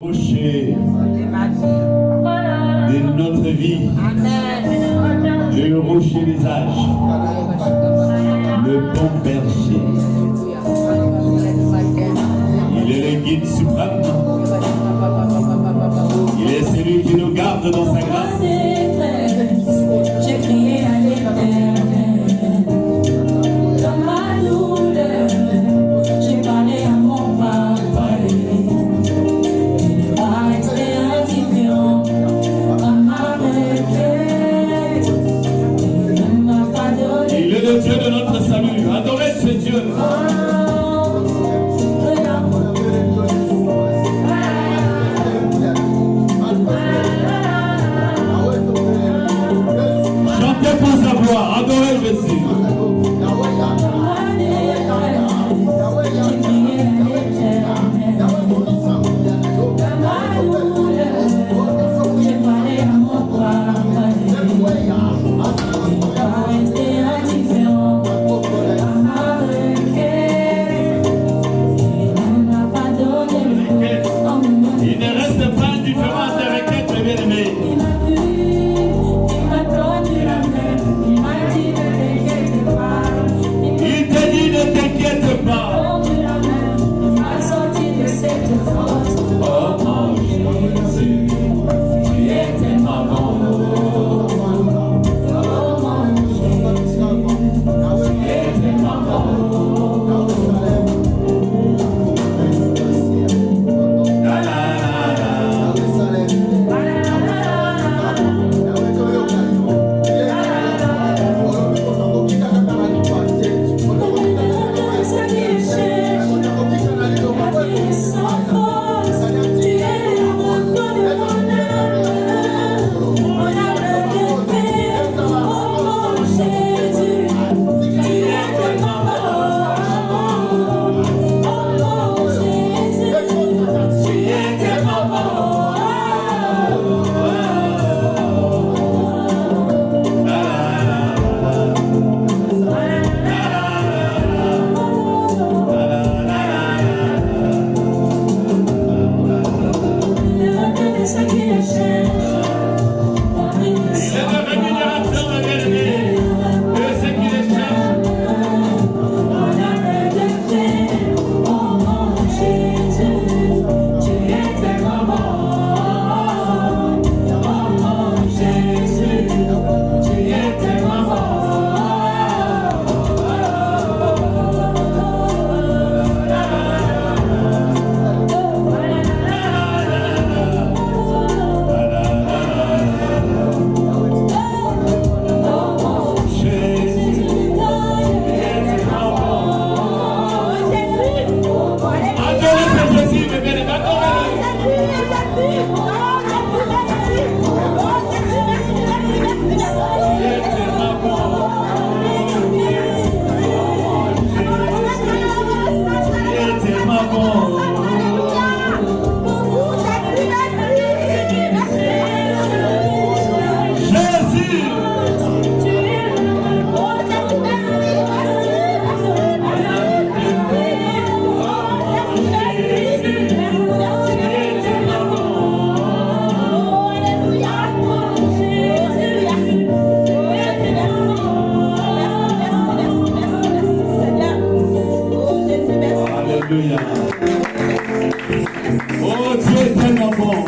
Rocher de notre vie, le rocher des âges, le bon berger. Il est le guide suprême, il est celui qui nous garde dans sa grâce. J'ai crié à l'Éternel, dans ma douleur, j'ai parlé à mon papa. Il est le Dieu de notre salut. Adorez ce Dieu. Chantez pour sa gloire. Adorez Jésus. Oh, Dieu est tellement bon.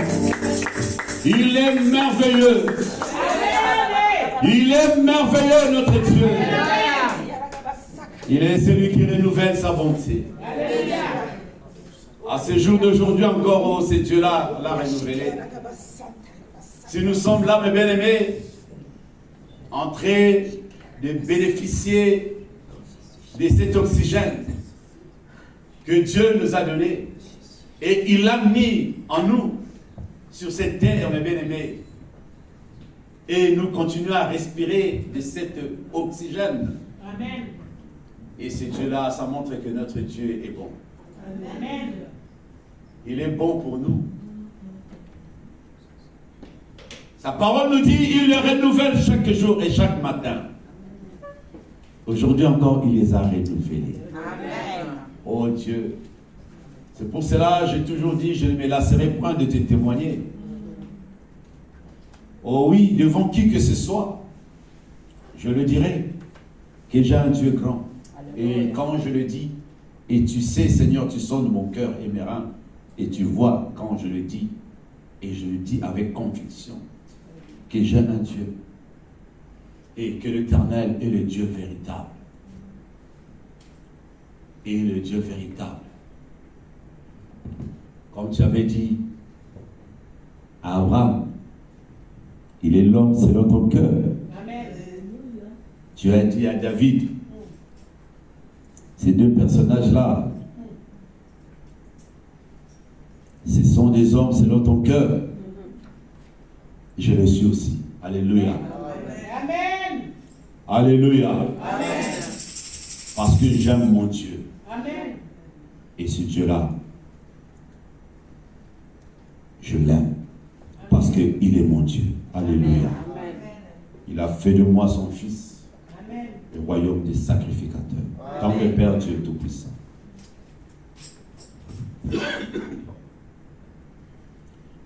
Il est merveilleux. Il est merveilleux, notre Dieu. Il est celui qui renouvelle sa bonté. À ce jour d'aujourd'hui encore, oh, c'est Dieu-là l'a renouvelé. Si nous sommes là, mes bien-aimés, en train de bénéficier de cet oxygène que Dieu nous a donné, et il l'a mis en nous sur cette terre, mes bien-aimés, et nous continuons à respirer de cet oxygène. Amen. Et ce Dieu-là, ça montre que notre Dieu est bon. Amen. Il est bon pour nous. Sa parole nous dit, il les renouvelle chaque jour et chaque matin. Aujourd'hui encore, il les a renouvelés. Amen. Oh Dieu, C'est pour cela que j'ai toujours dit, je ne me lasserai point de te témoigner. Oh oui, devant qui que ce soit, je le dirai, que j'ai un Dieu grand. Et quand je le dis, et tu sais, Seigneur, tu sonnes mon cœur et mes reins, et tu vois quand je le dis, et je le dis avec conviction, que j'ai un Dieu, et que l'Éternel est le Dieu véritable. Et le Dieu véritable. Comme tu avais dit à Abraham, il est l'homme selon ton cœur. Amen. Tu as dit à David, ces deux personnages-là, ce sont des hommes selon ton cœur. Je le suis aussi. Alléluia. Amen. Alléluia. Amen. Parce que j'aime mon Dieu. Amen. Et ce Dieu-là, je l'aime. Parce qu'il est mon Dieu. Alléluia. Amen. Il a fait de moi son fils. Amen. Le royaume des sacrificateurs. Tant le Père Dieu Tout-Puissant.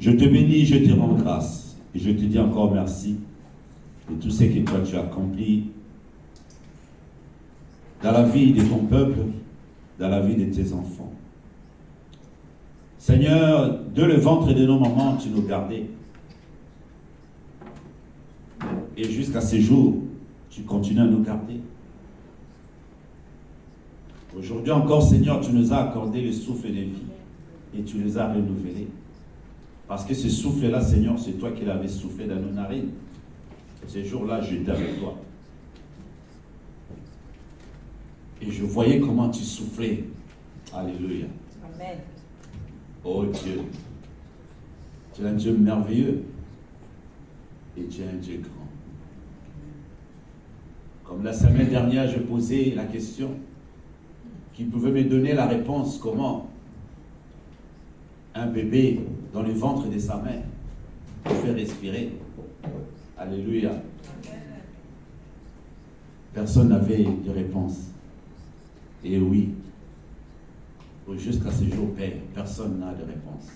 Je te bénis, je te rends grâce. Et je te dis encore merci de tout ce que toi tu as accompli dans la vie de ton peuple, dans la vie de tes enfants. Seigneur, de le ventre de nos mamans, tu nous gardais. Et jusqu'à ce jour, tu continues à nous garder. Aujourd'hui encore, Seigneur, tu nous as accordé le souffle de vie et tu les as renouvelés. Parce que ce souffle-là, Seigneur, c'est toi qui l'avais soufflé dans nos narines. Ce jour-là, j'étais avec toi. Et je voyais comment tu soufflais. Alléluia. Amen. Oh Dieu, tu es un Dieu merveilleux et tu es un Dieu grand. Comme la semaine dernière, je posais la question qui pouvait me donner la réponse comment un bébé dans le ventre de sa mère peut respirer. Alléluia. Personne n'avait de réponse. Et oui, jusqu'à ce jour, Père, personne n'a de réponse.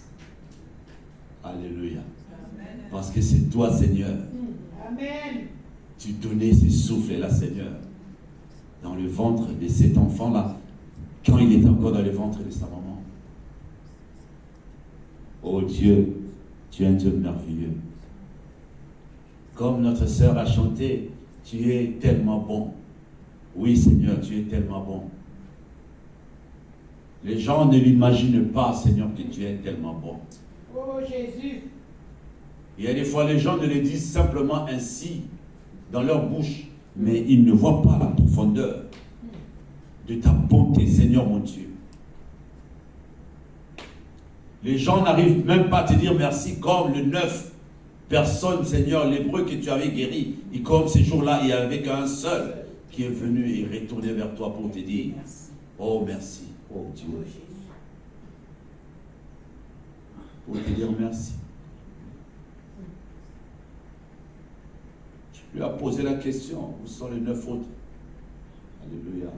Alléluia. Parce que c'est toi, Seigneur. Amen. Tu donnais ce souffle-là, Seigneur, dans le ventre de cet enfant-là, quand il était encore dans le ventre de sa maman. Oh Dieu, tu es un Dieu merveilleux. Comme notre sœur a chanté, tu es tellement bon. Oui, Seigneur, tu es tellement bon. Les gens ne l'imaginent pas, Seigneur, que tu es tellement bon. Oh Jésus. Il y a des fois, les gens ne le disent simplement ainsi, dans leur bouche, mais ils ne voient pas la profondeur de ta bonté, Seigneur mon Dieu. Les gens n'arrivent même pas à te dire merci, comme les 9 personnes, Seigneur, l'hébreu que tu avais guéri. Et comme ces jours-là, il n'y avait qu'un seul qui est venu et retourné vers toi pour te dire, oh merci, oh Dieu. Pour te dire merci. Tu lui as posé la question, où sont les 9 autres? Alléluia.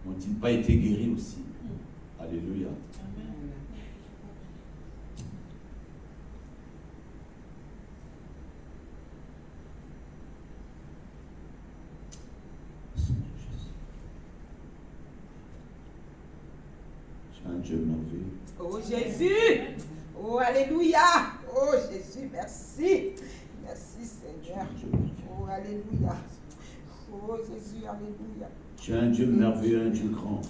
N'ont-ils pas été guéris aussi? Alléluia. Tu es un Dieu merveilleux. Oh Jésus. Oh Alléluia. Oh Jésus, merci. Merci Seigneur. Oh Alléluia. Oh Jésus, Alléluia. Tu es un Dieu merveilleux, un Dieu grand.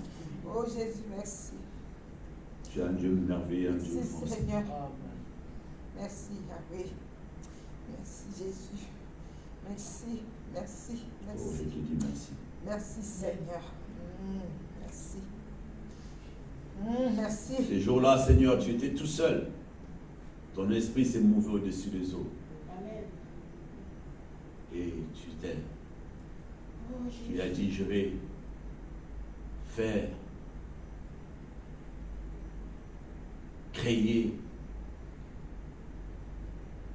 Oh Jésus, merci. Tu es un Dieu merveilleux, un Dieu Merci grand. Seigneur. Merci Yahweh. Merci Jésus. Merci, merci, Oh, je merci. te dis merci. Merci Seigneur. Merci. Merci. Ces jours-là, Seigneur, tu étais tout seul. Ton esprit s'est mouvé au-dessus des eaux. Amen. Et tu t'es. Oh, Tu as dit, je vais faire, créer.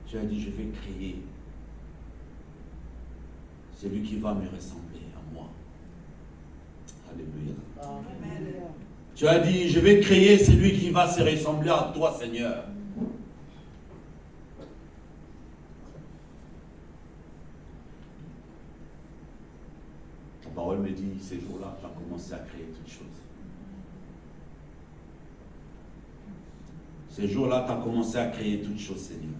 Tu as dit, je vais créer celui qui va me ressembler à moi. Alléluia. Amen. Tu as dit, je vais créer celui qui va se ressembler à toi, Seigneur. La parole me dit, ces jours-là, tu as commencé à créer toutes choses. Ces jours-là, tu as commencé à créer toutes choses, Seigneur.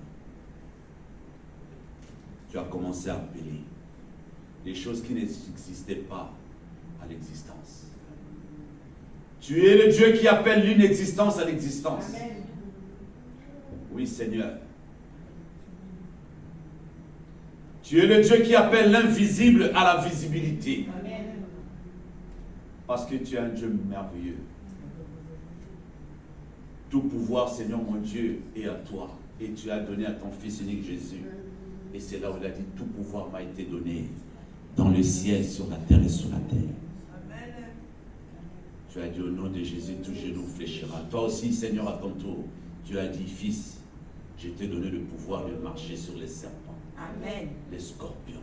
Tu as commencé à appeler des choses qui n'existaient pas à l'existence. Tu es le Dieu qui appelle l'inexistence à l'existence. Oui, Seigneur. Tu es le Dieu qui appelle l'invisible à la visibilité. Parce que tu es un Dieu merveilleux. Tout pouvoir, Seigneur mon Dieu, est à toi. Et tu as donné à ton Fils unique Jésus. Et c'est là où il a dit, tout pouvoir m'a été donné dans le ciel, sur la terre et sur la terre. Amen. Tu as dit au nom de Jésus, tout genou fléchira. Toi aussi, Seigneur, à ton tour, tu as dit, Fils, je t'ai donné le pouvoir de marcher sur les serpents, Amen, les scorpions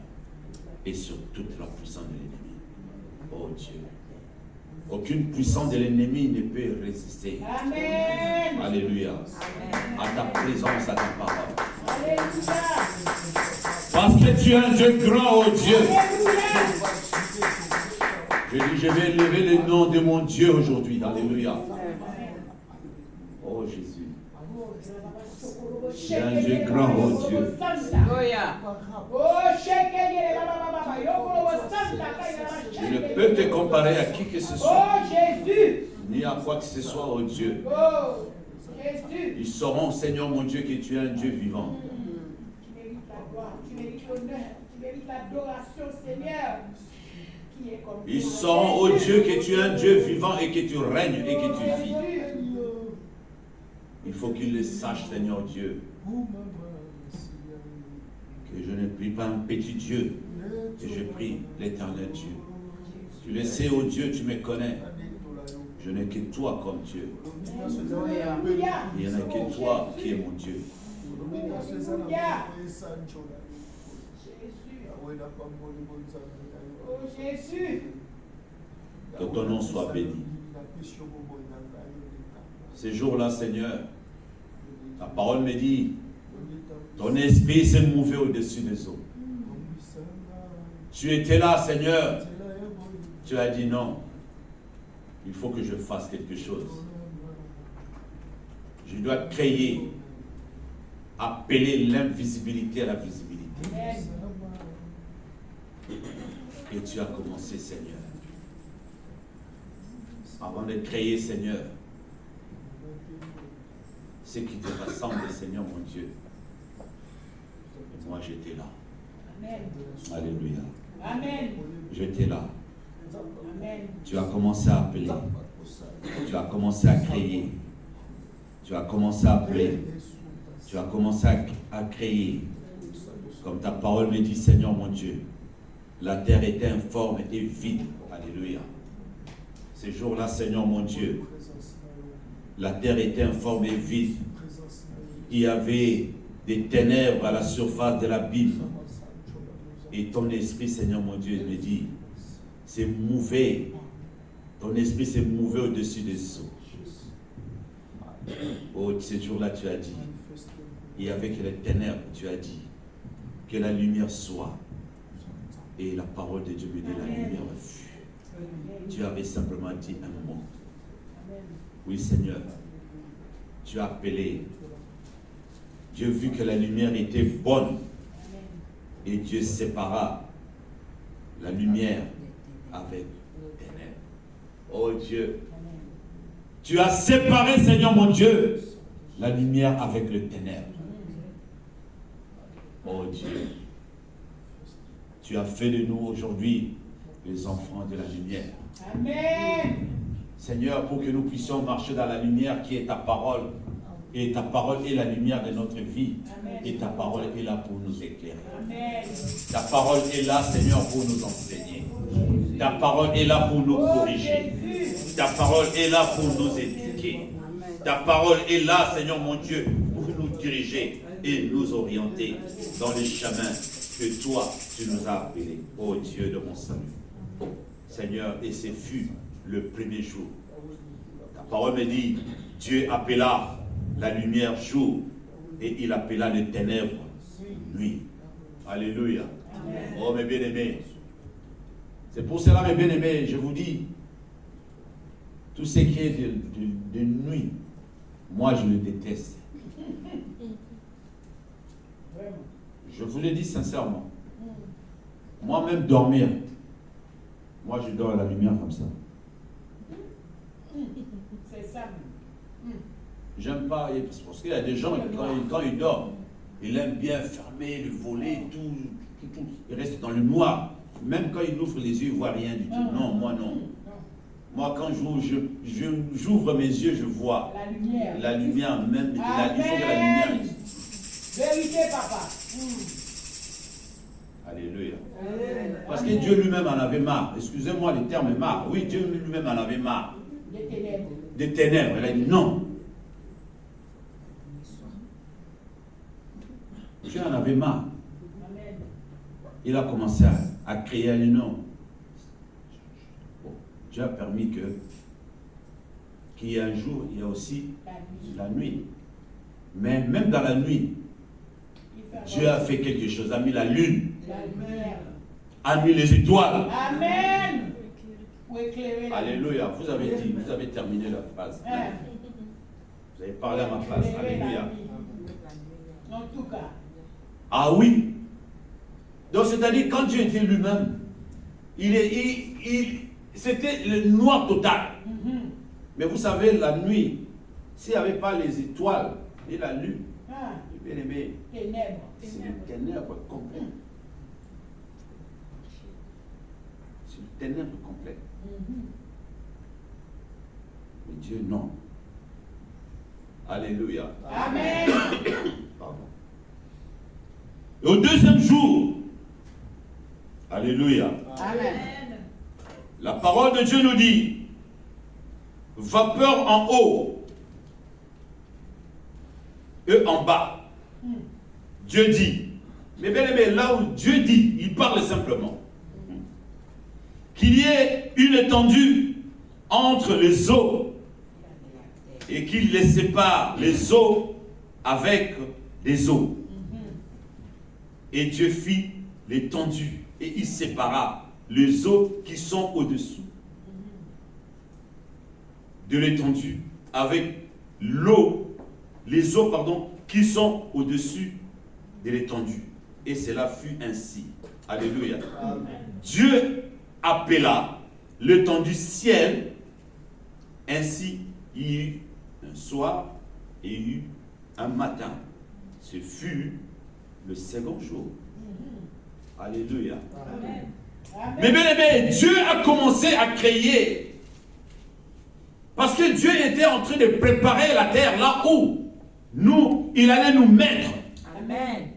et sur toute la puissance de l'ennemi. Oh Dieu, aucune puissance de l'ennemi ne peut résister. Amen. Alléluia. Amen. À ta présence, à ta parole. Alléluia. Parce que tu es un Dieu grand, oh Dieu. Alléluia. Je dis, je vais élever le nom de mon Dieu aujourd'hui. Alléluia. Oh Jésus. Tu es un Dieu grand, oh Dieu. Je ne peux te comparer à qui que ce soit. Ni à quoi que ce soit, oh Dieu. Ils sauront, Seigneur mon Dieu, que tu es un Dieu vivant. Tu mérites la gloire, tu mérites l'honneur, tu mérites l'adoration, Seigneur. Ils sauront, oh Dieu, que tu es un Dieu vivant et que tu règnes et que tu vis. Il faut qu'ils le sachent, Seigneur Dieu, que je ne prie pas un petit Dieu, que je prie l'éternel Dieu. Tu le sais, oh Dieu, tu me connais. Je n'ai que toi comme Dieu. Il n'y en a que toi qui es mon Dieu. Que ton nom soit béni. Ces jours-là, Seigneur, ta parole me dit, ton esprit s'est mouvé au-dessus des eaux. Tu étais là, Seigneur. Tu as dit non. Il faut que je fasse quelque chose. Je dois créer, appeler l'invisibilité à la visibilité. Et tu as commencé, Seigneur. Avant de créer, Seigneur, ce qui te rassemble, Seigneur mon Dieu. Et moi, j'étais là. Amen. Alléluia. Amen. J'étais là. Amen. Tu as commencé à appeler. Tu as commencé à créer. Tu as commencé à appeler. Tu as commencé à créer. Comme ta parole me dit, Seigneur mon Dieu, la terre était informe et vide. Alléluia. Ces jours-là, Seigneur mon Dieu, la terre était informe et vide. Il y avait des ténèbres à la surface de l'abîme. Et ton esprit, Seigneur mon Dieu, me dit, s'est mouvé. Ton esprit s'est mouvé au-dessus des eaux. Oh, ces jours-là, tu as dit, et avec les ténèbres, tu as dit, que la lumière soit. Et la parole de Dieu me dit, la lumière fut. Tu avais simplement dit un mot. Oui, Seigneur, tu as appelé. Dieu vit que la lumière était bonne. Et Dieu sépara la lumière avec les ténèbres. Oh Dieu, tu as séparé, Seigneur mon Dieu, la lumière avec le ténèbre. Oh Dieu, tu as fait de nous aujourd'hui les enfants de la lumière. Amen. Seigneur, pour que nous puissions marcher dans la lumière qui est ta parole. Et ta parole est la lumière de notre vie. Amen. Et ta parole est là pour nous éclairer. Amen. Ta parole est là, Seigneur, pour nous enseigner. Ta parole est là pour nous corriger. Ta parole est là pour nous éduquer. Ta parole est là, Seigneur mon Dieu, pour nous diriger et nous orienter dans les chemins que toi, tu nous as appelés. Oh Dieu de mon salut. Seigneur, et ce fut le premier jour parole me dit, Dieu appela la lumière jour et il appela les ténèbres nuit. Alléluia. Amen. Oh mes bien-aimés, c'est pour cela mes bien-aimés, je vous dis, tout ce qui est de nuit, moi je le déteste. Vraiment. Je vous le dis sincèrement. Moi-même dormir, moi je dors à la lumière comme ça. C'est ça. J'aime pas, parce qu'il y a des gens, quand ils dorment, ils aiment bien fermer le volet, tout. Ils restent dans le noir. Même quand ils ouvrent les yeux, ils ne voient rien du tout. Non, moi non. Moi, quand j'ouvre mes yeux, je vois La lumière. la lumière même. Il faut que la Amen. lumière. Vérité, papa. Alléluia. Amen. Parce que Dieu lui-même en avait marre. Excusez-moi, le terme est marre. Oui, Dieu lui-même en avait marre. Des ténèbres. Des ténèbres. Il a dit non. Dieu en avait marre. Amen. Il a commencé à créer un nom. Bon, Dieu a permis qu'il y ait un jour, il y a aussi La nuit. la nuit. Mais même dans la nuit, Il fait Dieu a fait quelque chose, a mis la lune, la lumière. a mis les étoiles. Amen. Pour éclairer la Alléluia. Vous avez dit, vous avez terminé la phrase. Hein. Vous avez parlé à ma place. Éclairer la Alléluia. nuit. En tout cas. Ah oui. Donc c'est-à-dire quand Dieu était lui-même, c'était le noir total. Mais vous savez, la nuit, s'il n'y avait pas les étoiles et la lune, Ah, bien aimé, ténèbres. c'est le ténèbre complet. C'est le ténèbre complet. Mais Dieu, non. Alléluia. Amen. Pardon. Et au deuxième jour, alléluia, Amen. la parole de Dieu nous dit, vapeur en haut et en bas. Dieu dit, mais bien aimé, là où Dieu dit, il parle simplement, qu'il y ait une étendue entre les eaux et qu'il les sépare, les eaux avec les eaux. Et Dieu fit l'étendue et il sépara les eaux qui sont au-dessous de l'étendue avec l'eau, les eaux, pardon, qui sont au-dessus de l'étendue. Et cela fut ainsi. Alléluia. Amen. Dieu appela l'étendue ciel. Ainsi, il y eut un soir et il y eut un matin. Ce fut le second jour. Alléluia. Amen. Mais bien aimé, Dieu a commencé à créer. Parce que Dieu était en train de préparer la terre là où il allait nous mettre. Amen.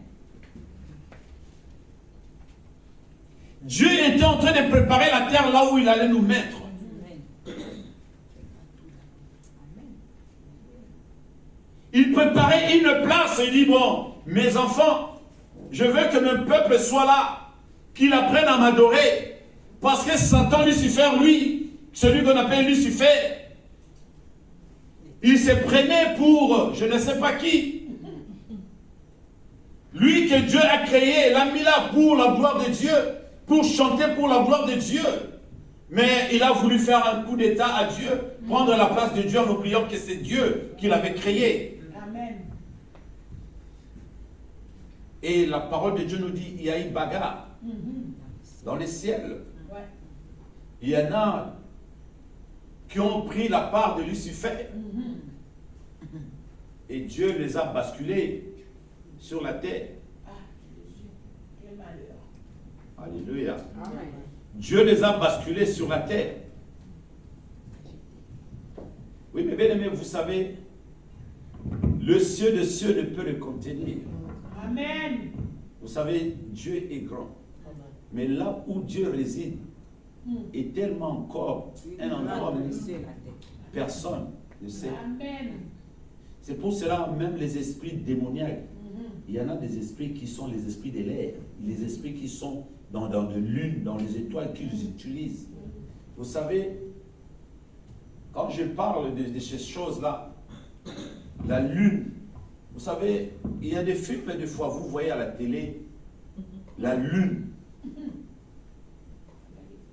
Dieu était en train de préparer la terre là où il allait nous mettre. Il préparait une place et il dit, bon, mes enfants, je veux que mon peuple soit là, qu'il apprenne à m'adorer. Parce que Satan, Lucifer, lui, celui qu'on appelle Lucifer, il se prenait pour je ne sais pas qui. Lui que Dieu a créé, l'a mis là pour la gloire de Dieu, pour chanter pour la gloire de Dieu. Mais il a voulu faire un coup d'état à Dieu, prendre la place de Dieu en oubliant que c'est Dieu qui l'avait créé. Amen. Et la parole de Dieu nous dit, il y a une bagarre dans les ciels. Ouais. Il y en a qui ont pris la part de Lucifer. Et Dieu les a basculés sur la terre. Ah, Jésus. Quel malheur. Alléluia. Amen. Dieu les a basculés sur la terre. Oui, mais bien aimé, vous savez, le cieux de cieux ne peut le contenir. Amen. Vous savez, Dieu est grand. Mais là où Dieu réside est tellement encore un endroit où personne ne sait. Amen. C'est pour cela même les esprits démoniaques. Il y en a des esprits qui sont les esprits de l'air, les esprits qui sont dans de lune, dans les étoiles qu'ils utilisent. Vous savez, quand je parle de ces choses-là, la lune, vous savez, il y a des films, des fois, vous voyez à la télé, la lune.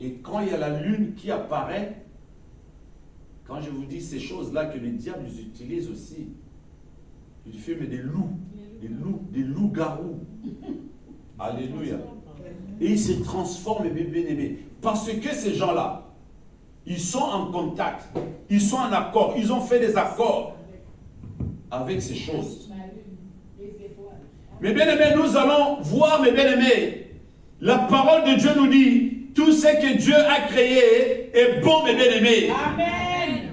Et quand il y a la lune qui apparaît, quand je vous dis ces choses-là que les diables utilisent aussi, du film des loups-garous. Alléluia. Et ils se transforment, mes bien-aimés. Parce que ces gens-là, ils sont en contact, ils sont en accord, ils ont fait des accords avec ces choses. Mes bien-aimés, nous allons voir, mes bien-aimés, la parole de Dieu nous dit, tout ce que Dieu a créé est bon, mes bien-aimés. Amen.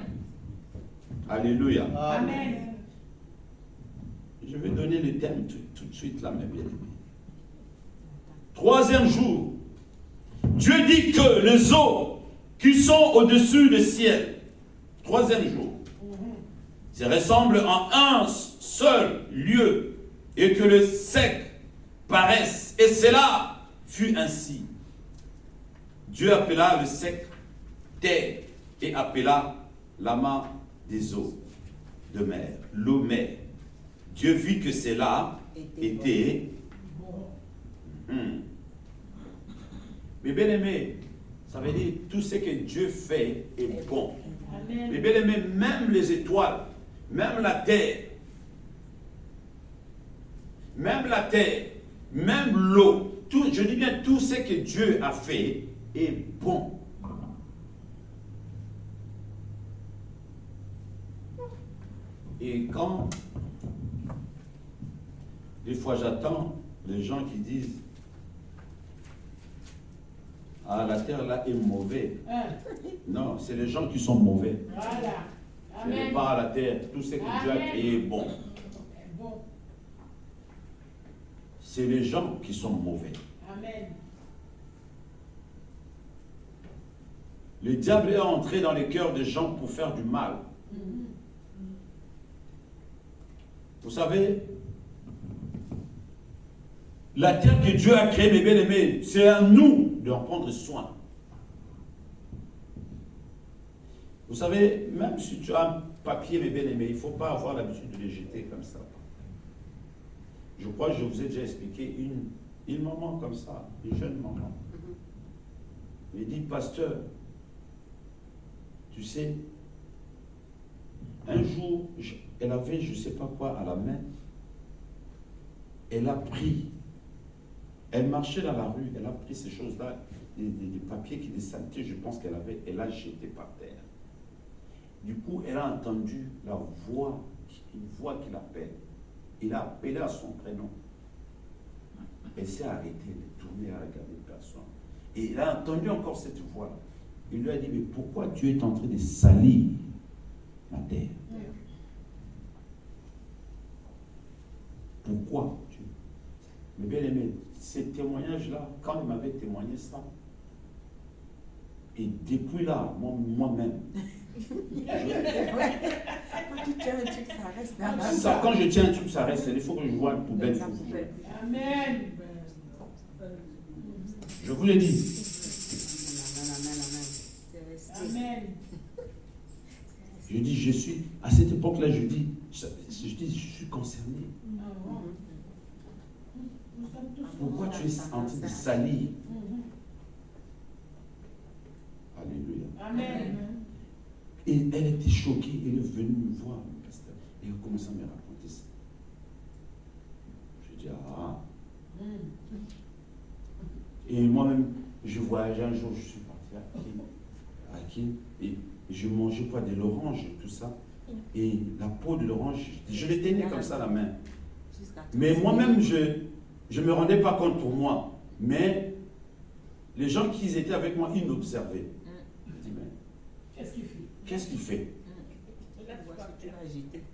Alléluia. Amen. Je vais donner le thème tout de suite là, mes bien-aimés. Troisième jour, Dieu dit que les eaux qui sont au-dessus du ciel, troisième jour, se ressemblent en un seul lieu et que le sec paraisse. Et cela fut ainsi. Dieu appela le sec terre et appela l'amas des eaux de mer, l'eau mer. Dieu vit que cela était bon. Mais bien aimé, ça veut dire tout ce que Dieu fait est bon. Amen. Mais bien aimé, même les étoiles, même la terre, même l'eau, je dis bien tout ce que Dieu a fait est bon. Et quand des fois j'attends les gens qui disent ah, la terre là est mauvaise. Non, c'est les gens qui sont mauvais. Voilà. Ce n'est Amen. pas la terre. Tout ce que Dieu a créé est bon. Bon. C'est les gens qui sont mauvais. Amen. Le diable est entré dans les cœurs des gens pour faire du mal. Vous savez, la terre que Dieu a créée, mes bien-aimés, c'est à nous d'en prendre soin. Vous savez, même si tu as un papier, mes bien-aimés, il ne faut pas avoir l'habitude de les jeter comme ça. Je crois que je vous ai déjà expliqué une maman comme ça, une jeune maman. Elle dit, pasteur, tu sais, un jour, elle avait je ne sais pas quoi à la main. Elle a pris, elle marchait dans la rue, elle a pris ces choses-là, des papiers qui descendaient, je pense qu'elle avait, elle a jeté par terre. Du coup, elle a entendu la voix, une voix qui l'appelle. Il a appelé à son prénom. Elle s'est arrêtée, elle est tournée à regarder personne. Et il a entendu encore cette voix. Il lui a dit, mais pourquoi Dieu est en train de salir la terre? Pourquoi Dieu? Mais bien aimé, ces témoignages-là, quand il m'avait témoigné ça, et depuis là, moi-même, quand je tiens un truc, ça reste. Il faut que je vois une poubelle. Amen. Je vous l'ai dit. Amen. Je dis, je suis, à cette époque-là, je dis, je suis concerné. Pourquoi tu es en train de salir? Alléluia. Amen. Et elle était choquée, elle est venue me voir, mon pasteur. Et elle a commencé à me raconter ça. Je dis, ah. Et moi-même, je voyageais un jour, je suis parti à Kin, et je mangeais quoi, de l'orange, tout ça. Et la peau de l'orange, je l'ai tenue comme ça la main. Mais moi-même, je ne me rendais pas compte pour moi. Mais les gens qui étaient avec moi, ils m'observaient. Je dis, mais Qu'est-ce qu'il fait? qu'est-ce qu'il fait?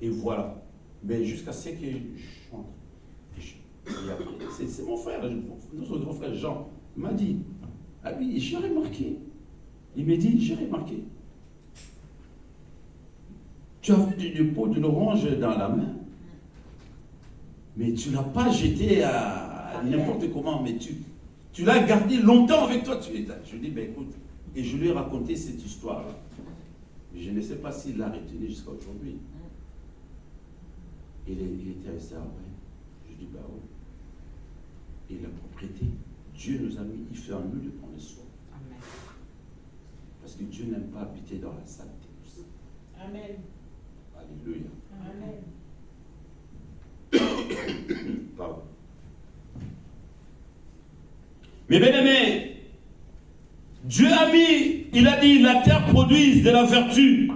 Et voilà. Mais jusqu'à ce que je chante. C'est mon frère, notre grand frère Jean, m'a dit, ah oui, j'ai remarqué. Il m'a dit, j'ai remarqué. Tu as vu du pot de l'orange dans la main, mais tu ne l'as pas jeté à n'importe comment, mais tu l'as gardé longtemps avec toi. Je lui ai dit, ben écoute, et je lui ai raconté cette histoire-là. Je ne sais pas s'il l'a retenu jusqu'à aujourd'hui. Il était resté après. Je dis, bah oui. Et la propriété, Dieu nous a mis, il fait en nous de prendre soin. Amen. Parce que Dieu n'aime pas habiter dans la saleté. Amen. Alléluia. Amen. Pardon. Mais bien aimé, Dieu a mis, il a dit, la terre produise de la vertu,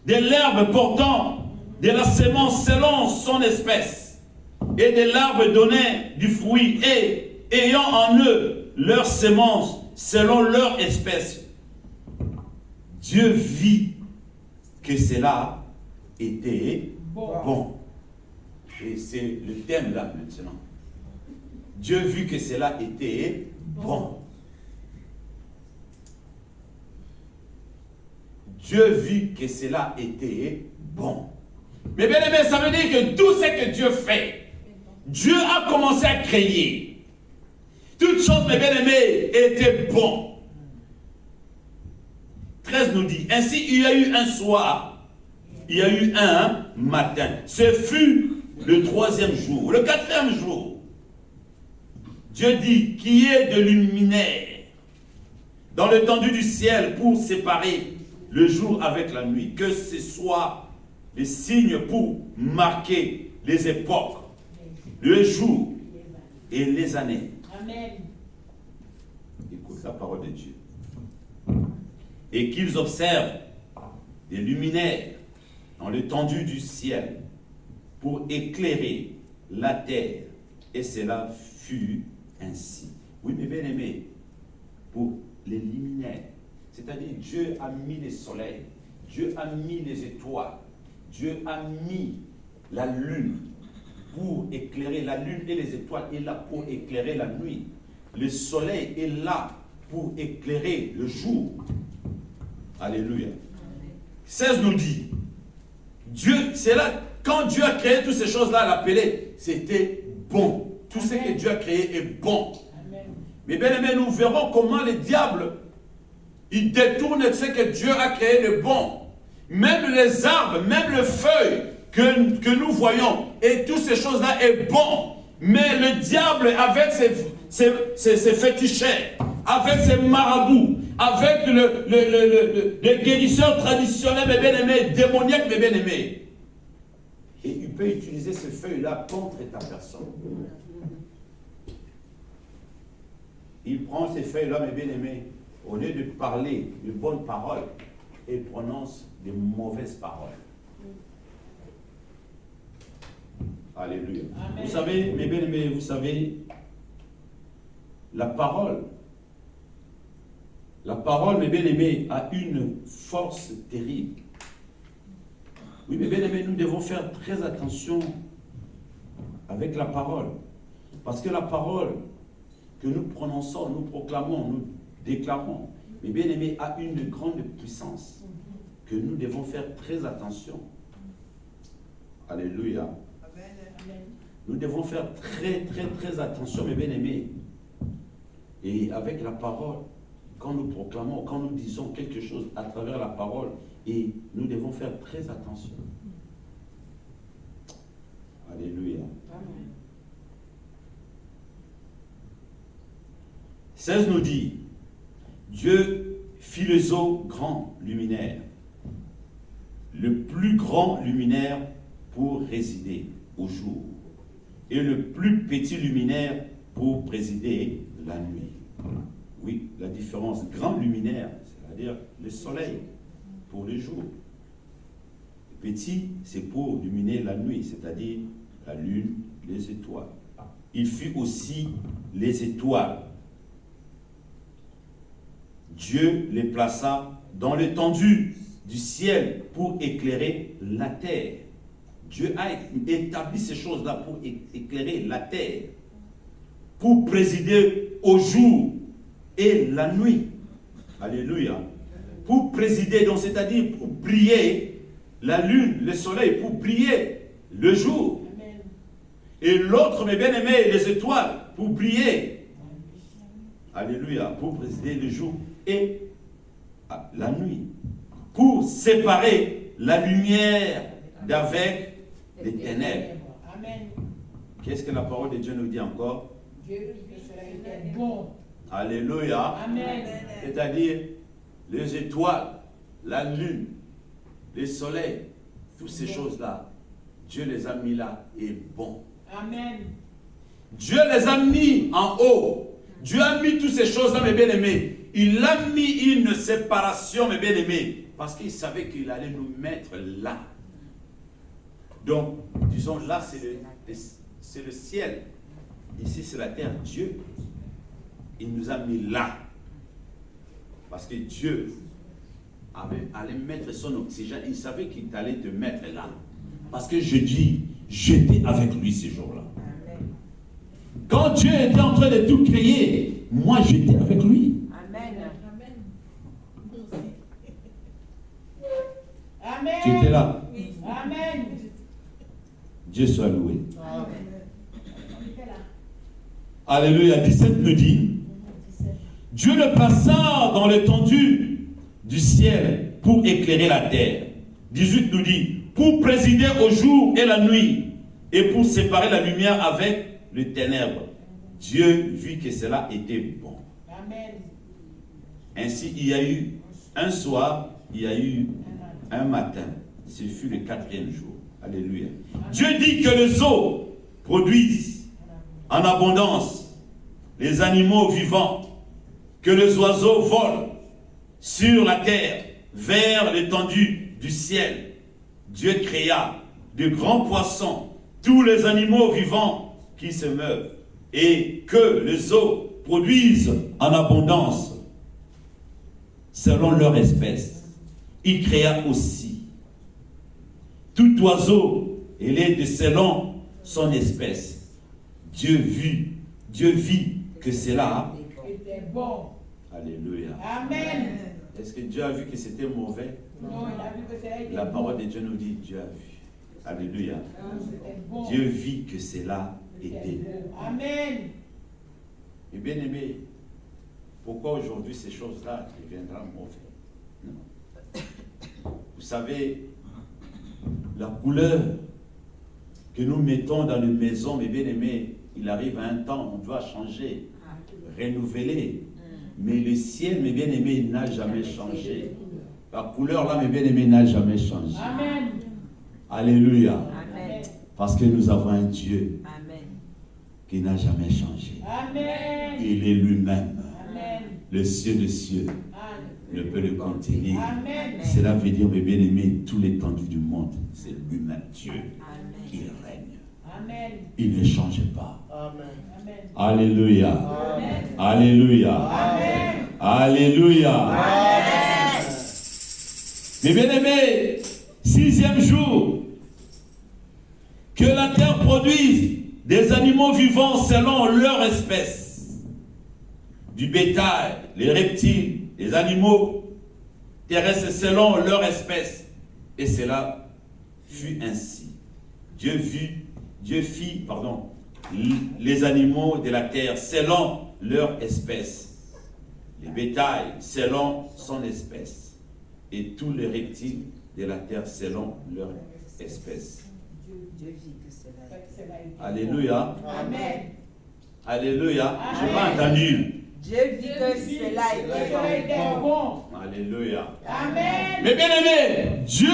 de l'herbe portant de la semence selon son espèce, et de l'arbre donnant du fruit, et ayant en eux leur semence selon leur espèce. Dieu vit que cela était bon. Et c'est le thème là maintenant. Dieu vit que cela était bon. Dieu vit que cela était bon. Mais bien aimé, ça veut dire que tout ce que Dieu fait, Dieu a commencé à créer. Toutes choses, mes bien-aimés, étaient bonnes. 13 nous dit, ainsi il y a eu un soir, il y a eu un matin. Ce fut le 3e jour. Le 4e jour, Dieu dit, qui est de luminaire dans l'étendue du ciel pour séparer le jour avec la nuit, que ce soit les signes pour marquer les époques, le jour et les années. Amen. Écoute la parole de Dieu. Et qu'ils observent des luminaires dans l'étendue du ciel pour éclairer la terre. Et cela fut ainsi. Oui, mes bien-aimés, pour les luminaires, c'est-à-dire Dieu a mis les soleils, Dieu a mis les étoiles, Dieu a mis la lune pour éclairer la lune et les étoiles est là pour éclairer la nuit. Le soleil est là pour éclairer le jour. Alléluia. 16 nous dit, Dieu, c'est là, quand Dieu a créé toutes ces choses-là, l'appelait, c'était bon. Tout ce que Dieu a créé est bon. Amen. Mais bien aimé, nous verrons comment les diables, ils détournent ce que Dieu a créé de bon. Même les arbres, même les feuilles que nous voyons, et toutes ces choses-là est bon. Mais le diable, avec ses féticheurs, avec ses marabouts, avec les guérisseurs traditionnels, mes bien-aimés, démoniaques, mes bien-aimés, et il peut utiliser ces feuilles-là contre ta personne. Il prend ces feuilles-là, mes bien-aimés, au lieu de parler de bonnes paroles, il prononce de mauvaises paroles. Alléluia. Amen. Vous savez, mes bien-aimés, vous savez, la parole, mes bien-aimés, a une force terrible. Oui, mes bien-aimés, nous devons faire très attention avec la parole. Parce que la parole que nous prononçons, nous proclamons, nous déclarons, mes bien-aimés, a une grande puissance que nous devons faire très attention. Alléluia. Amen. Nous devons faire très, très, très attention, mes bien-aimés. Et avec la parole, quand nous proclamons, quand nous disons quelque chose à travers la parole, et nous devons faire très attention. Alléluia. Amen. 16 nous dit, Dieu fit les eaux grand luminaire, le plus grand luminaire pour résider au jour, et le plus petit luminaire pour présider la nuit. Oui, la différence, grand luminaire, c'est-à-dire le soleil pour le jour. Petit, c'est pour illuminer la nuit, c'est-à-dire la lune, les étoiles. Il fit aussi les étoiles. Dieu les plaça dans l'étendue du ciel pour éclairer la terre. Dieu a établi ces choses-là pour éclairer la terre, pour présider au jour et la nuit. Alléluia. Pour présider, donc c'est-à-dire pour briller la lune, le soleil, pour briller le jour. Amen. Et l'autre, mes bien-aimés, les étoiles, pour briller. Alléluia. Pour présider le jour et la nuit, pour séparer la lumière d'avec les ténèbres. Amen. Qu'est-ce que la parole de Dieu nous dit encore? Dieu dit que cela était bon. Alléluia. Amen. C'est-à-dire les étoiles, la lune, les soleils, toutes ces choses-là, Dieu les a mis là et bon. Amen. Dieu les a mis en haut. Dieu a mis toutes ces choses-là, mes bien-aimés. Il a mis une séparation, mes bien-aimés, parce qu'il savait qu'il allait nous mettre là. Donc, disons, là, c'est le ciel. Ici, c'est la terre. Dieu, il nous a mis là. Parce que Dieu allait mettre son oxygène. Il savait qu'il allait te mettre là. Parce que je dis, j'étais avec lui ce jour-là. Quand Dieu était en train de tout créer, moi, j'étais avec lui. Amen. Amen. Tu étais là. Amen. Dieu soit loué. On était là. Alléluia. 17 nous dit, Dieu le plaça dans l'étendue du ciel pour éclairer la terre. 18 nous dit, pour présider au jour et la nuit, et pour séparer la lumière avec les ténèbres. Dieu vit que cela était bon. Amen. Ainsi, il y a eu un soir, il y a eu un matin. Ce fut le 4e jour. Alléluia. Dieu dit que les eaux produisent en abondance les animaux vivants, que les oiseaux volent sur la terre vers l'étendue du ciel. Dieu créa de grands poissons, tous les animaux vivants qui se meuvent, et que les eaux produisent en abondance selon leur espèce. Il créa aussi tout oiseau et les selon son espèce. Dieu vit que cela Était bon. Alléluia. Amen. Est-ce que Dieu a vu que c'était mauvais? Non, il a vu que cela était La bon. parole de Dieu nous dit, Dieu a vu. Alléluia. C'était bon. Dieu vit que cela était C'était bon. bon. Amen. Et bien aimé, pourquoi aujourd'hui ces choses-là deviendront mauvaises? Non. Vous savez, la couleur que nous mettons dans les maisons, mes bien-aimés, il arrive à un temps, on doit changer, renouveler. Mais le ciel, mes bien-aimés, n'a jamais changé. La couleur là, mes bien-aimés, n'a jamais changé. Amen. Alléluia. Amen. Parce que nous avons un Dieu Amen. qui n'a jamais changé. Amen. Il est lui-même. Amen. Le cieux des cieux ne peut le contenir. Amen. Cela veut dire, mes bien-aimés, tout l'étendue du monde, c'est lui-même Dieu qui règne. Amen. Il ne change pas. Amen. Alléluia. Amen. Alléluia. Amen. Alléluia. Mes bien-aimés, 6e jour, que la terre produise des animaux vivants selon leur espèce, du bétail, les reptiles, les animaux terrestres selon leur espèce. Et cela fut ainsi. Dieu fit, les animaux de la terre selon leur espèce, les bétails selon son espèce, et tous les reptiles de la terre selon leur espèce. Dieu vit que cela est. Alléluia. Amen. Alléluia. Je n'ai pas Amen. entendu. Dieu vit que cela Cela est était bon. bon. Alléluia. Amen. Mais bien aimé, Dieu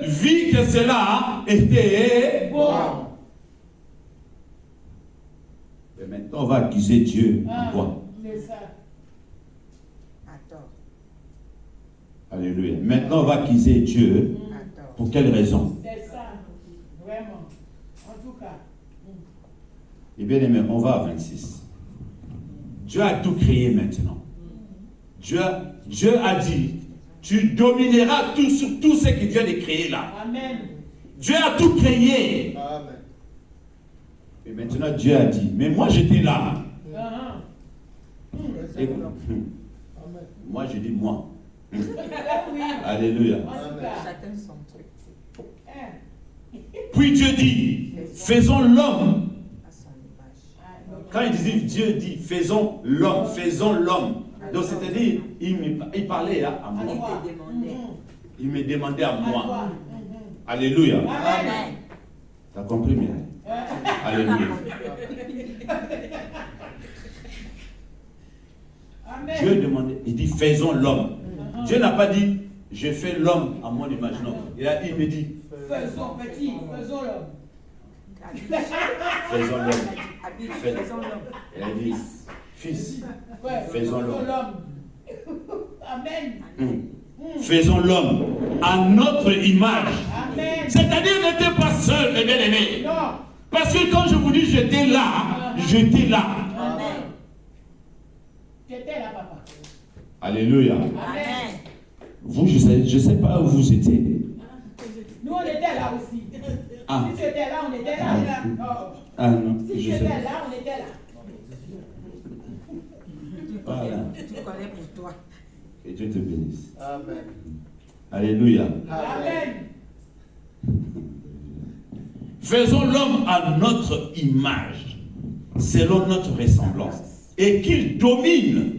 vit que cela était Bon. Et maintenant, on va accuser Dieu en Ah, quoi? c'est ça. Attends. Alléluia. Maintenant, on va accuser Dieu. Attends. Pour quelle raison? C'est ça. Vraiment. En tout cas. Et bien aimé, on va à 26. Dieu a tout créé maintenant. Dieu a dit, tu domineras tout sur tout ce qu'il vient de créer là. Amen. Dieu a tout créé. Amen. Et maintenant, Dieu a dit, mais moi j'étais là. Uh-huh. Et, Amen. moi je dis moi. Oui. Alléluia. En tout cas. Chacun son truc. Hein. Puis Dieu dit, faisons l'homme. À son image. Ah, donc, Quand il dit, Dieu dit, faisons l'homme, Donc c'est-à-dire, il parlait à moi. Il me demandait à moi. Alléluia. Amen. T'as compris, Mireille? Alléluia. Dieu demandait, il dit faisons l'homme. Dieu n'a pas dit je fais l'homme à mon image. Non. Il me dit Faisons petit, faisons l'homme. faisons l'homme. Il a dit fils, faisons l'homme. Amen. Faisons l'homme à notre image. Amen. C'est-à-dire n'était pas seul, mes bien-aimés. Non. Parce que quand je vous dis j'étais là, j'étais là. Amen. J'étais là, papa. Alléluia. Amen. Vous, je sais pas où vous étiez. Nous, on était là aussi. Ah. Si tu étais là, on était là. Oh. Ah non, Si je tu étais sais. là, on était là. Voilà. Tu connais pour toi. Que Dieu te bénisse. Amen. Alléluia. Amen. Faisons l'homme à notre image, selon notre ressemblance, et qu'il domine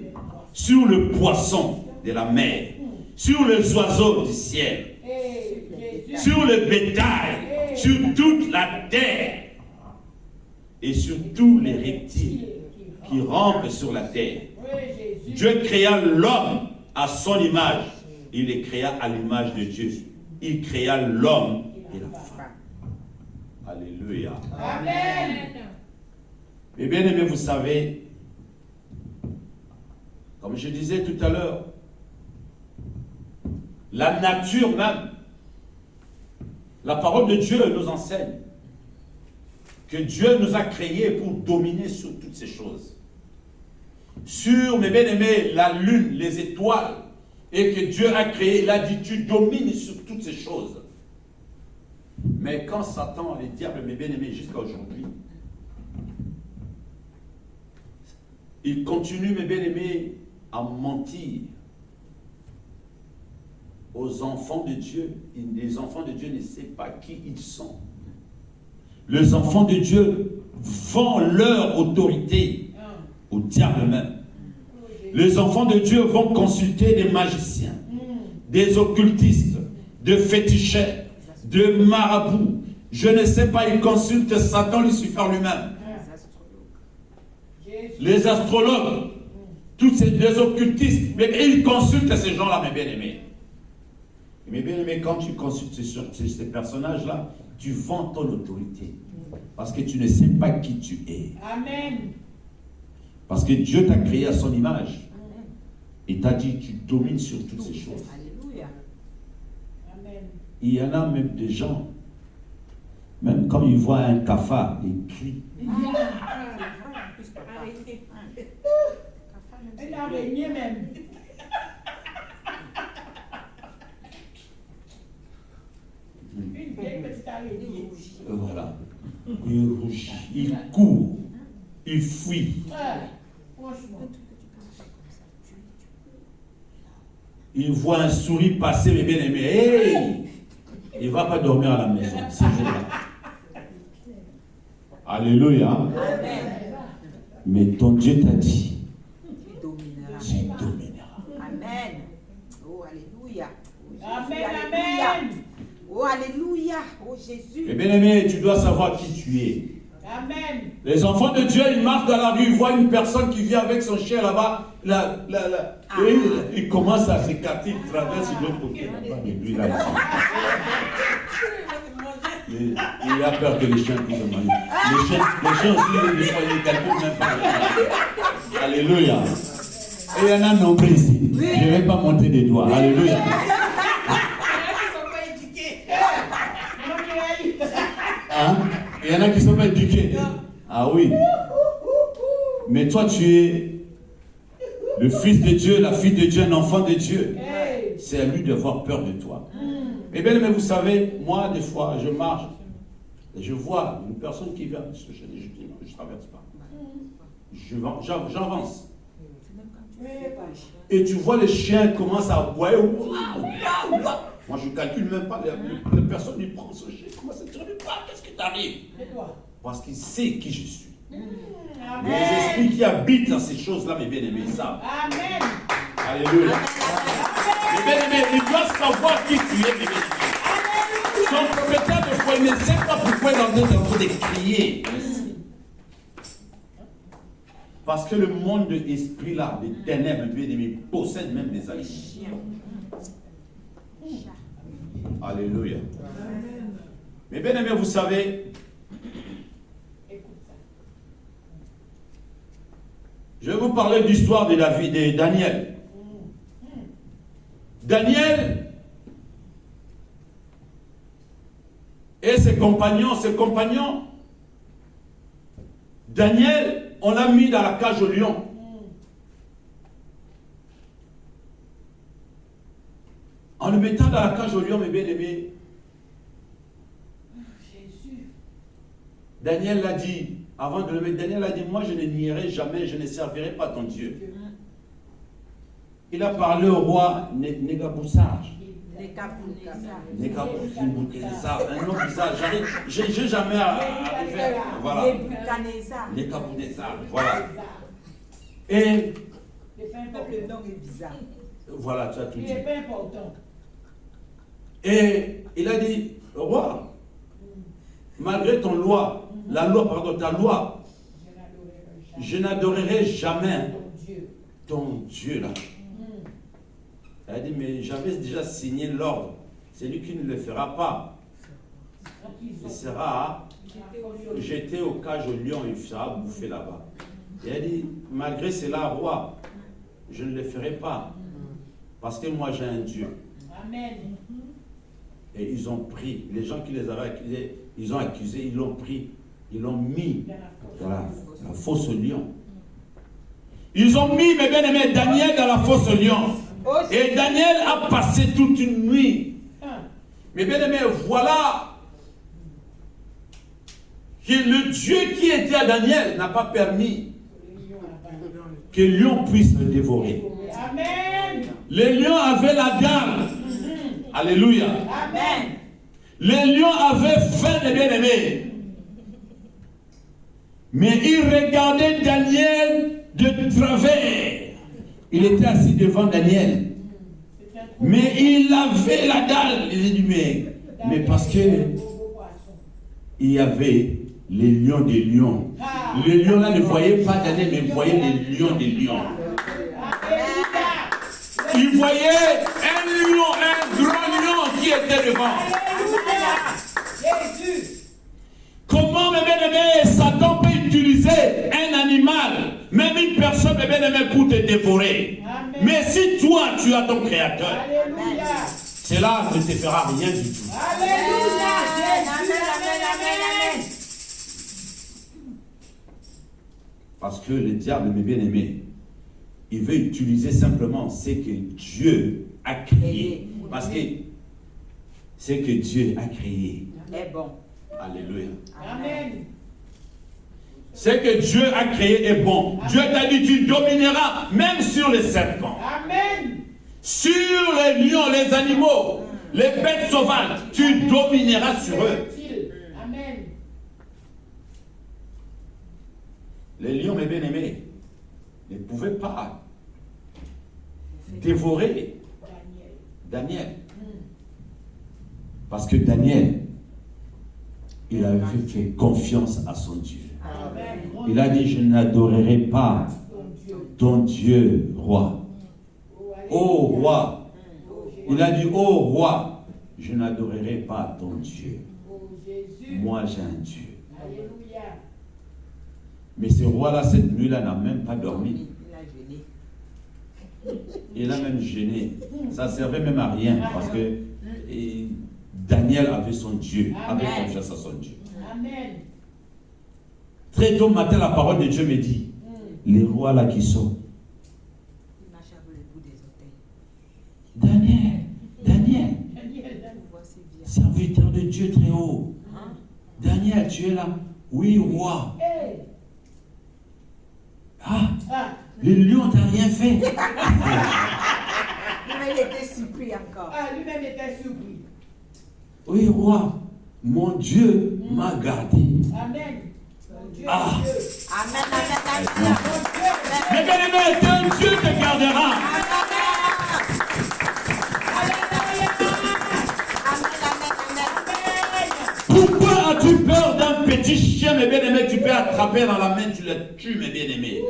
sur le poisson de la mer, sur les oiseaux du ciel, Et Jésus. sur le bétail, sur toute la terre, et sur tous les reptiles qui rampent sur la terre. Oui, Jésus. Dieu créa l'homme à son image. Il les créa à l'image de Dieu. Il créa l'homme et la femme. Alléluia. Amen. Mais bien aimé, vous savez, comme je disais tout à l'heure, la nature même, la parole de Dieu nous enseigne que Dieu nous a créés pour dominer sur toutes ces choses. Sur, mes bien-aimés, la lune, les étoiles, et que Dieu a créé, il a dit, tu domines sur toutes ces choses. Mais quand Satan, les diables, mes bien-aimés, jusqu'à aujourd'hui, il continue, mes bien-aimés, à mentir aux enfants de Dieu. Les enfants de Dieu ne savent pas qui ils sont. Les enfants de Dieu vendent leur autorité au diable même. Les enfants de Dieu vont consulter des magiciens, des occultistes, des féticheurs, des marabouts. Je ne sais pas, ils consultent Satan, Lucifer lui-même. Les astrologues, tous ces occultistes, mais ils consultent ces gens-là, mes bien-aimés. Mes bien-aimés, quand tu consultes ces personnages-là, tu vends ton autorité. Parce que tu ne sais pas qui tu es. Amen. Parce que Dieu t'a créé à son image. Et t'a dit, tu domines sur toutes ces choses. Alléluia. Amen. Il y en a même des gens, même quand ils voient un cafard, ils crient. Elle a régné même. Une vieille petite araignée. Voilà. Il rougit, il court, il fuit. Franchement. Il voit un souris passer, mes bien-aimés. Hey! Il ne va pas dormir à la maison. Ce jour-là. Alléluia. Amen. Mais ton Dieu t'a dit, Tu domineras. tu domineras. Amen. Oh, alléluia. Oh, Jésus, Amen. alléluia. Amen. Oh, alléluia. Oh, Jésus. Mais bien-aimé, tu dois savoir qui tu es. Amen. Les enfants de Dieu, ils marchent dans la rue, ils voient une personne qui vient avec son chien là-bas, et il commence à s'écarter, il traverse de l'autre côté. Et lui, là, il a peur que les chiens puissent le manger. Les chiens aussi, des fois, ils ne calculent même pas. Alléluia. Et il y en a nombreux ici. Je ne vais pas monter des doigts. Alléluia. Hein? Il y en a qui ne sont pas éduqués. Ah oui. Mais toi, tu es le fils de Dieu, la fille de Dieu, un enfant de Dieu. C'est à lui d'avoir peur de toi. Mais bien, mais vous savez, moi, des fois, je marche et je vois une personne qui vient. Je dis non, je ne traverse pas. J'avance. Et tu vois les chiens commencent à aboyer. Moi, je ne calcule même pas. La personne, il prend ce chien, commence à dire, mais qu'est-ce qui t'arrive? Parce qu'il sait qui je suis. Les esprits qui habitent dans ces choses-là, mes bien-aimés, ils savent. Amen. Alléluia. Mes bien-aimés, ils doivent savoir qui tu es, mes bien-aimés. Son peut-être des fois, mais c'est pas pourquoi il est en train de crier. Parce que le monde de l'esprit là, des ténèbres, mes bien-aimés, possède même des animaux. Alléluia. Mais bien aimé, vous savez, je vais vous parler de l'histoire de David et Daniel. Daniel et ses compagnons, Daniel, on l'a mis dans la cage au lion. En le mettant dans la cage au lion, mes bien-aimés, Daniel l'a dit, avant de le mettre, Daniel a dit, moi je ne nierai jamais, je ne servirai pas ton Dieu. Il a parlé au roi Négaboussar. Négaboussar, un nom bizarre, j'ai jamais à faire. Voilà. Négaboussar, voilà. Et Le nom est bizarre. voilà, tu as tout dit. Il n'est pas important. Et il a dit, roi, malgré ton loi, ta loi, je n'adorerai jamais ton Dieu là. Il a dit, mais j'avais déjà signé l'ordre. C'est lui qui ne le fera pas. Il sera jeté au cage au lion, il sera bouffé là-bas. Il a dit, malgré cela, roi, je ne le ferai pas. Parce que moi j'ai un Dieu. Amen. Et ils ont pris, les gens qui les avaient accusés, ils ont accusé, ils l'ont pris, ils l'ont mis dans la fosse au lion. Ils ont mis, mes bien-aimés, Daniel dans la fosse au lion. Et Daniel a passé toute une nuit. Mes bien-aimés, voilà que le Dieu qui était à Daniel n'a pas permis que le lion puisse le dévorer. Amen. Les lions avaient la dalle. Alléluia. Amen. Les lions avaient faim, les bien-aimés. Mais ils regardaient Daniel de travers. Il était assis devant Daniel. Mais il avait la dalle. Il a dit, mais parce que il y avait les lions des lions. Les lions là ne voyaient pas Daniel, mais ils voyaient les lions des lions. Il voyait un lion, un grand lion qui était devant. Comment, mes bien-aimés, Satan peut utiliser un animal, même une personne, mes bien-aimés, pour te dévorer. Amen. Mais si toi, tu as ton Créateur, Alléluia. Cela ne te fera rien du tout. Alléluia. Amen. Parce que le diable, mes bien-aimés, il veut utiliser simplement ce que Dieu a créé. Parce que ce que Dieu a créé est bon. Alléluia. Amen. Ce que Dieu a créé est bon. Amen. Dieu t'a dit, tu domineras même sur les serpents. Amen. Sur les lions, les animaux, les bêtes sauvages, tu domineras sur eux. Amen. Les lions, mes bien-aimés, ne pouvaient pas dévorer Daniel. Parce que Daniel, il avait fait confiance à son Dieu. Amen. Il a dit, je n'adorerai pas ton Dieu, roi. Ô roi. Il a dit, ô roi, je n'adorerai pas ton Dieu. Moi, j'ai un Dieu. Alléluia. Mais ce roi-là, cette nuit-là, n'a même pas dormi. Il a même gêné. Ça ne servait même à rien parce que Daniel avait son Dieu, avait confiance à son Dieu. Amen. Très tôt matin, la parole de Dieu me dit, les rois là qui sont. Daniel, serviteur de Dieu très haut. Daniel, tu es là? Oui, roi. Le lion t'a rien fait. Lui-même était surpris encore. Lui-même était surpris. Oui, roi, mon Dieu m'a gardé. Amen. Ah. Amen, amen, amen. Mais bien aimé, que Dieu te gardera. Pourquoi as-tu peur d'un petit chien, mes bien-aimés, tu peux attraper dans la main, tu le tues, mes bien-aimés.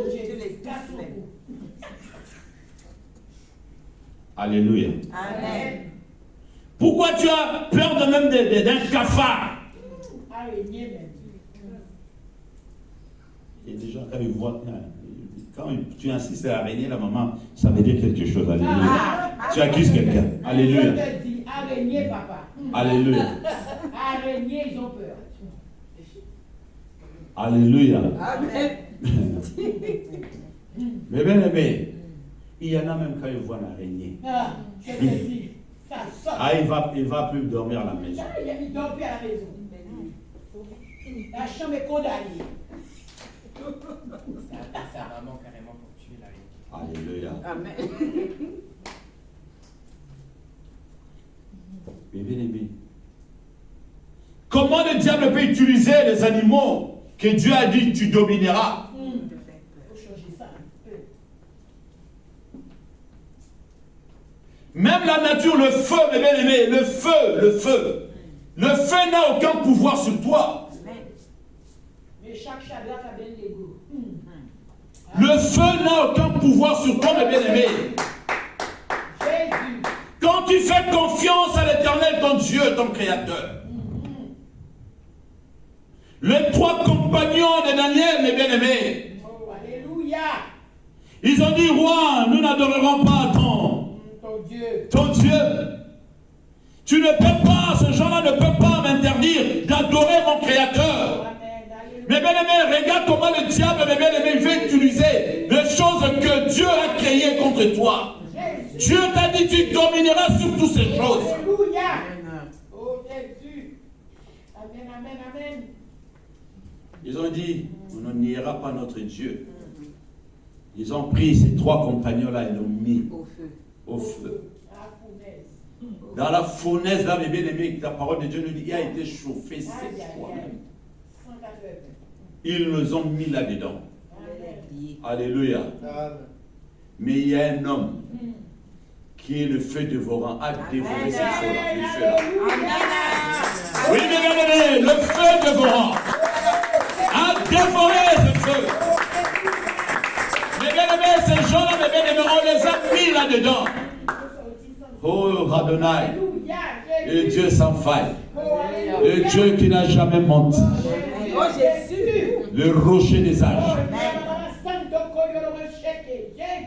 Alléluia. Amen. Pourquoi tu as peur de même d'un cafard? Et des gens, quand ils voient, quand tu insistes à l'araignée, la maman, ça veut dire quelque chose. Alléluia. Tu accuses quelqu'un. Alléluia. Je te dis, araignée, papa. Alléluia. Araignées, ils ont peur. Alléluia. Amen. Mais bien aimé, il y en a même quand ils voient l'araignée. Ah, je te dis, ça sort. Ah, il va plus dormir à la maison. Il dort plus à la maison. La chambre est condamnée. Sa maman carrément pour tuer l'araignée. Alléluia. Amen. Mais bien aimé, comment le diable peut utiliser les animaux que Dieu a dit tu domineras? Il faut changer ça un peu. Même la nature, le feu, mes bien-aimés, le feu n'a aucun pouvoir sur toi. Mais chaque chagrin a bien l'ego. Le feu n'a aucun pouvoir sur toi, mes bien-aimés. Jésus. Quand tu fais confiance à l'Éternel, ton Dieu, ton Créateur. Les 3 compagnons de Daniel, mes bien-aimés, Oh, alléluia. ils ont dit, roi, nous n'adorerons pas Ton Dieu. ton Dieu. Tu ne peux pas, ce gens-là ne peut pas m'interdire d'adorer mon Créateur. Amen. Alléluia. Mes bien-aimés, regarde comment le diable, mes bien-aimés, veut utiliser les choses que Dieu a créées contre toi. Jésus. Dieu t'a dit, tu domineras sur toutes ces choses. Alléluia. Oh, Jésus. Amen, amen, amen. Ils ont dit, on ne niera pas notre Dieu. Ils ont pris ces 3 compagnons-là et l'ont mis Au feu. au feu. La fournaise. Dans la fournaise, là, mes bien-aimés, la parole de Dieu nous dit, il a été chauffé Aïe, 7 aïe, fois. aïe. 180. Ils nous ont mis là-dedans. Amen. Alléluia. Mais il y a un homme qui est le feu dévorant, a dévoré ce feu-là. Du feu-là. Amen. Oui, mes bien-aimés, le feu dévorant a dévoré ce feu. Mes bien-aimés, ces gens-là, mes bien-aimés, on les a mis là-dedans. Oh, Adonai, Alléluia. le Dieu sans faille, Oh, le alléluia. Dieu qui n'a jamais menti, Oh Jésus. le rocher des Oh, âges. Santo Koyoro Sheke. Jésus.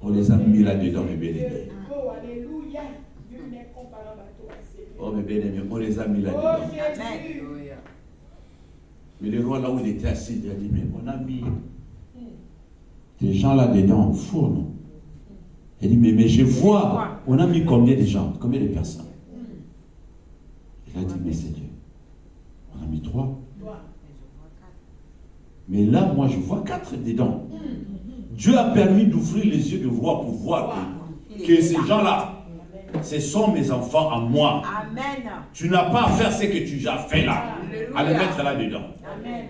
On les a mis là-dedans, mes bien-aimés. Oh, alléluia. Dieu n'est comparable à toi, Seigneur. Oh, mes bien-aimés, on les a mis Oh, là-dedans. Jésus. Mais le roi, là où il était assis, il a dit, mais on a mis des gens là-dedans au four, non? Il dit, mais je vois, on a mis combien de gens, combien de personnes? Il a dit, mais c'est Dieu. On a mis 3. Toi. Mais là, moi, je vois 4 dedans. Dieu a permis d'ouvrir les yeux du roi pour voir que ces gens-là, ce sont mes enfants à moi. Amen. Tu n'as pas à faire ce que tu as fait là, à les mettre là-dedans. Amen.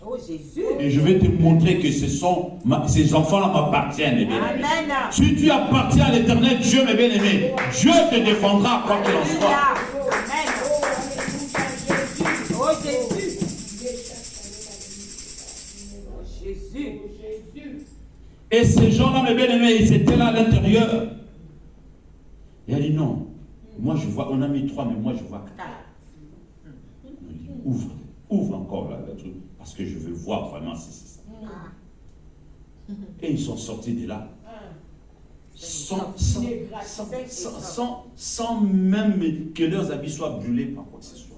Oh Jésus. Et je vais te montrer que ces enfants-là m'appartiennent, mes bien-aimés. Amen. Si tu appartiens à l'Éternel, Dieu, mes bien-aimés, Dieu te défendra quoi qu'il en soit. Amen. Oh Jésus. Oh Jésus. Jésus. Et ces gens-là, mes bien-aimés, ils étaient là à l'intérieur. Il a dit non. Moi, je vois, on a mis 3, mais moi, je vois 4. On a dit, ouvre encore là, le truc, parce que je veux voir vraiment si c'est ça. Et ils sont sortis de là. Sans même que leurs habits soient brûlés par quoi que ce soit.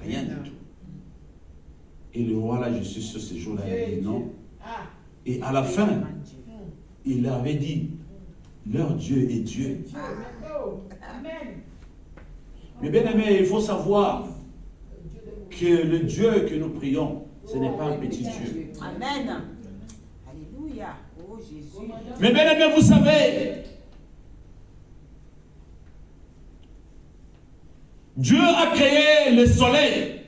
Rien du tout. Et le roi, là, je suis sur ce jour-là, il a dit non. Et à la fin, il avait dit, leur Dieu est Dieu. Amen. Mais bien aimé, il faut savoir que le Dieu que nous prions, ce n'est pas un petit Dieu. Amen. Alléluia. Oh Jésus. Mais bien aimé, vous savez, Dieu a créé le soleil.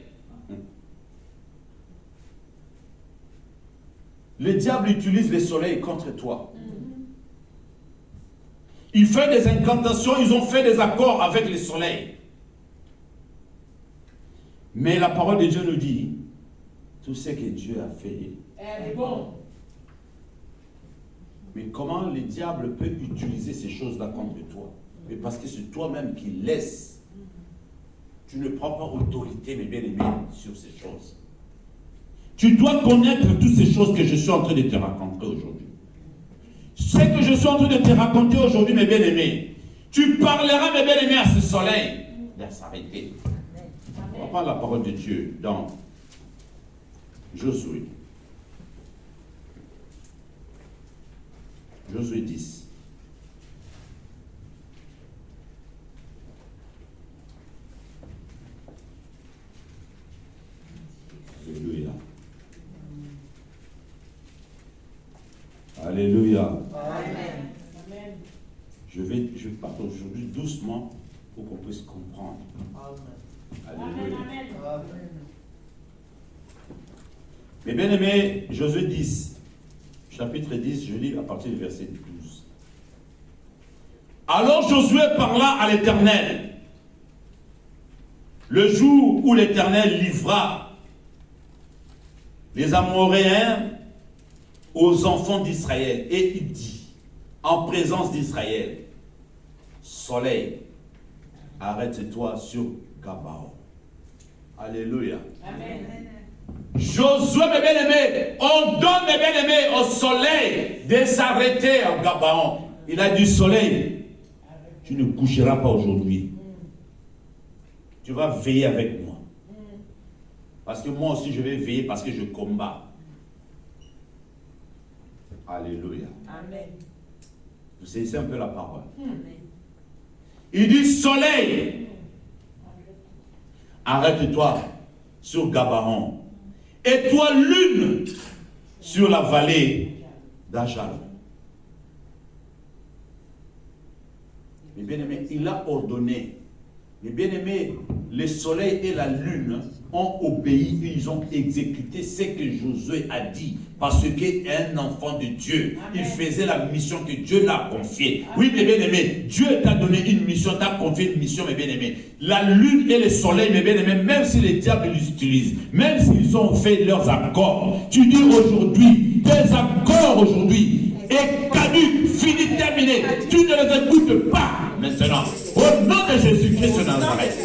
Le diable utilise le soleil contre toi. Il fait des incantations, ils ont fait des accords avec le soleil. Mais la parole de Dieu nous dit, tout ce que Dieu a fait est bon. Mais comment le diable peut utiliser ces choses-là contre toi? Mais parce que c'est toi-même qui laisses. Tu ne prends pas autorité, mes bien-aimés, sur ces choses. Tu dois connaître toutes ces choses que je suis en train de te raconter aujourd'hui. Ce que je suis en train de te raconter aujourd'hui, mes bien-aimés, tu parleras, mes bien-aimés, à ce soleil. Il va s'arrêter. On va prendre la parole de Dieu dans Josué. Josué 10. Alléluia. Alléluia. Amen. Je parle aujourd'hui doucement pour qu'on puisse comprendre. Alléluia. Mes bien-aimés, Josué 10, chapitre 10, je lis à partir du verset 12. Alors Josué parla à l'Éternel le jour où l'Éternel livra les Amoréens aux enfants d'Israël. Et il dit, en présence d'Israël, soleil, arrête-toi sur Gabaon. Alléluia. Amen. Josué, mes bien-aimés, on donne, mes bien-aimés, au soleil de s'arrêter à Gabaon. Il a dit, soleil, tu ne coucheras pas aujourd'hui. Tu vas veiller avec moi. Parce que moi aussi, je vais veiller parce que je combats. Alléluia. Amen. Vous saisissez un peu la parole. Amen. Il dit, soleil, arrête-toi sur Gabaon. Et toi, lune, sur la vallée d'Ajalon. Mais bien aimé, il a ordonné. Mais bien aimé, le soleil et la lune ont obéi et ils ont exécuté ce que Josué a dit. Parce qu'un enfant de Dieu, il faisait la mission que Dieu l'a confiée. Oui, mes bien-aimés, Dieu t'a donné une mission, t'a confié une mission, mes bien-aimés. La lune et le soleil, mes bien-aimés, même si les diables les utilisent, même s'ils ont fait leurs accords, tu dis aujourd'hui, tes accords aujourd'hui est caduc, fini, terminé. Tu ne les écoutes pas maintenant. Au nom de Jésus-Christ de Nazareth.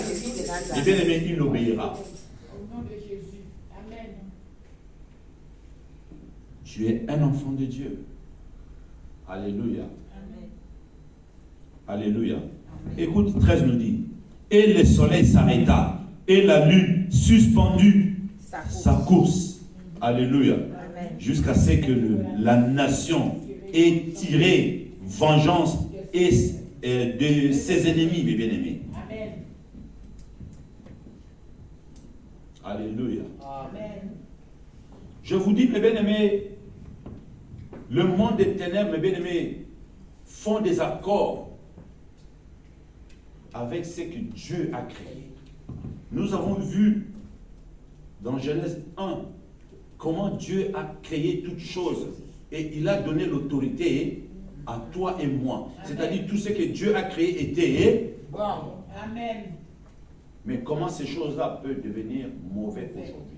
Et bien aimé, il obéira. Au nom de Jésus. Amen. Tu es un enfant de Dieu. Alléluia. Amen. Alléluia. Écoute, 13 nous dit, et le soleil s'arrêta, et la lune suspendue sa course. Alléluia. Amen. Jusqu'à ce que la nation ait tiré vengeance de ses ennemis, mes bien-aimés. Amen. Alléluia. Amen. Je vous dis, mes bien-aimés, le monde des ténèbres, mes bien-aimés, font des accords avec ce que Dieu a créé. Nous avons vu dans Genèse 1 comment Dieu a créé toutes choses et il a donné l'autorité à toi et moi. C'est-à-dire tout ce que Dieu a créé était bon. Amen. Mais comment ces choses-là peuvent devenir mauvaises aujourd'hui?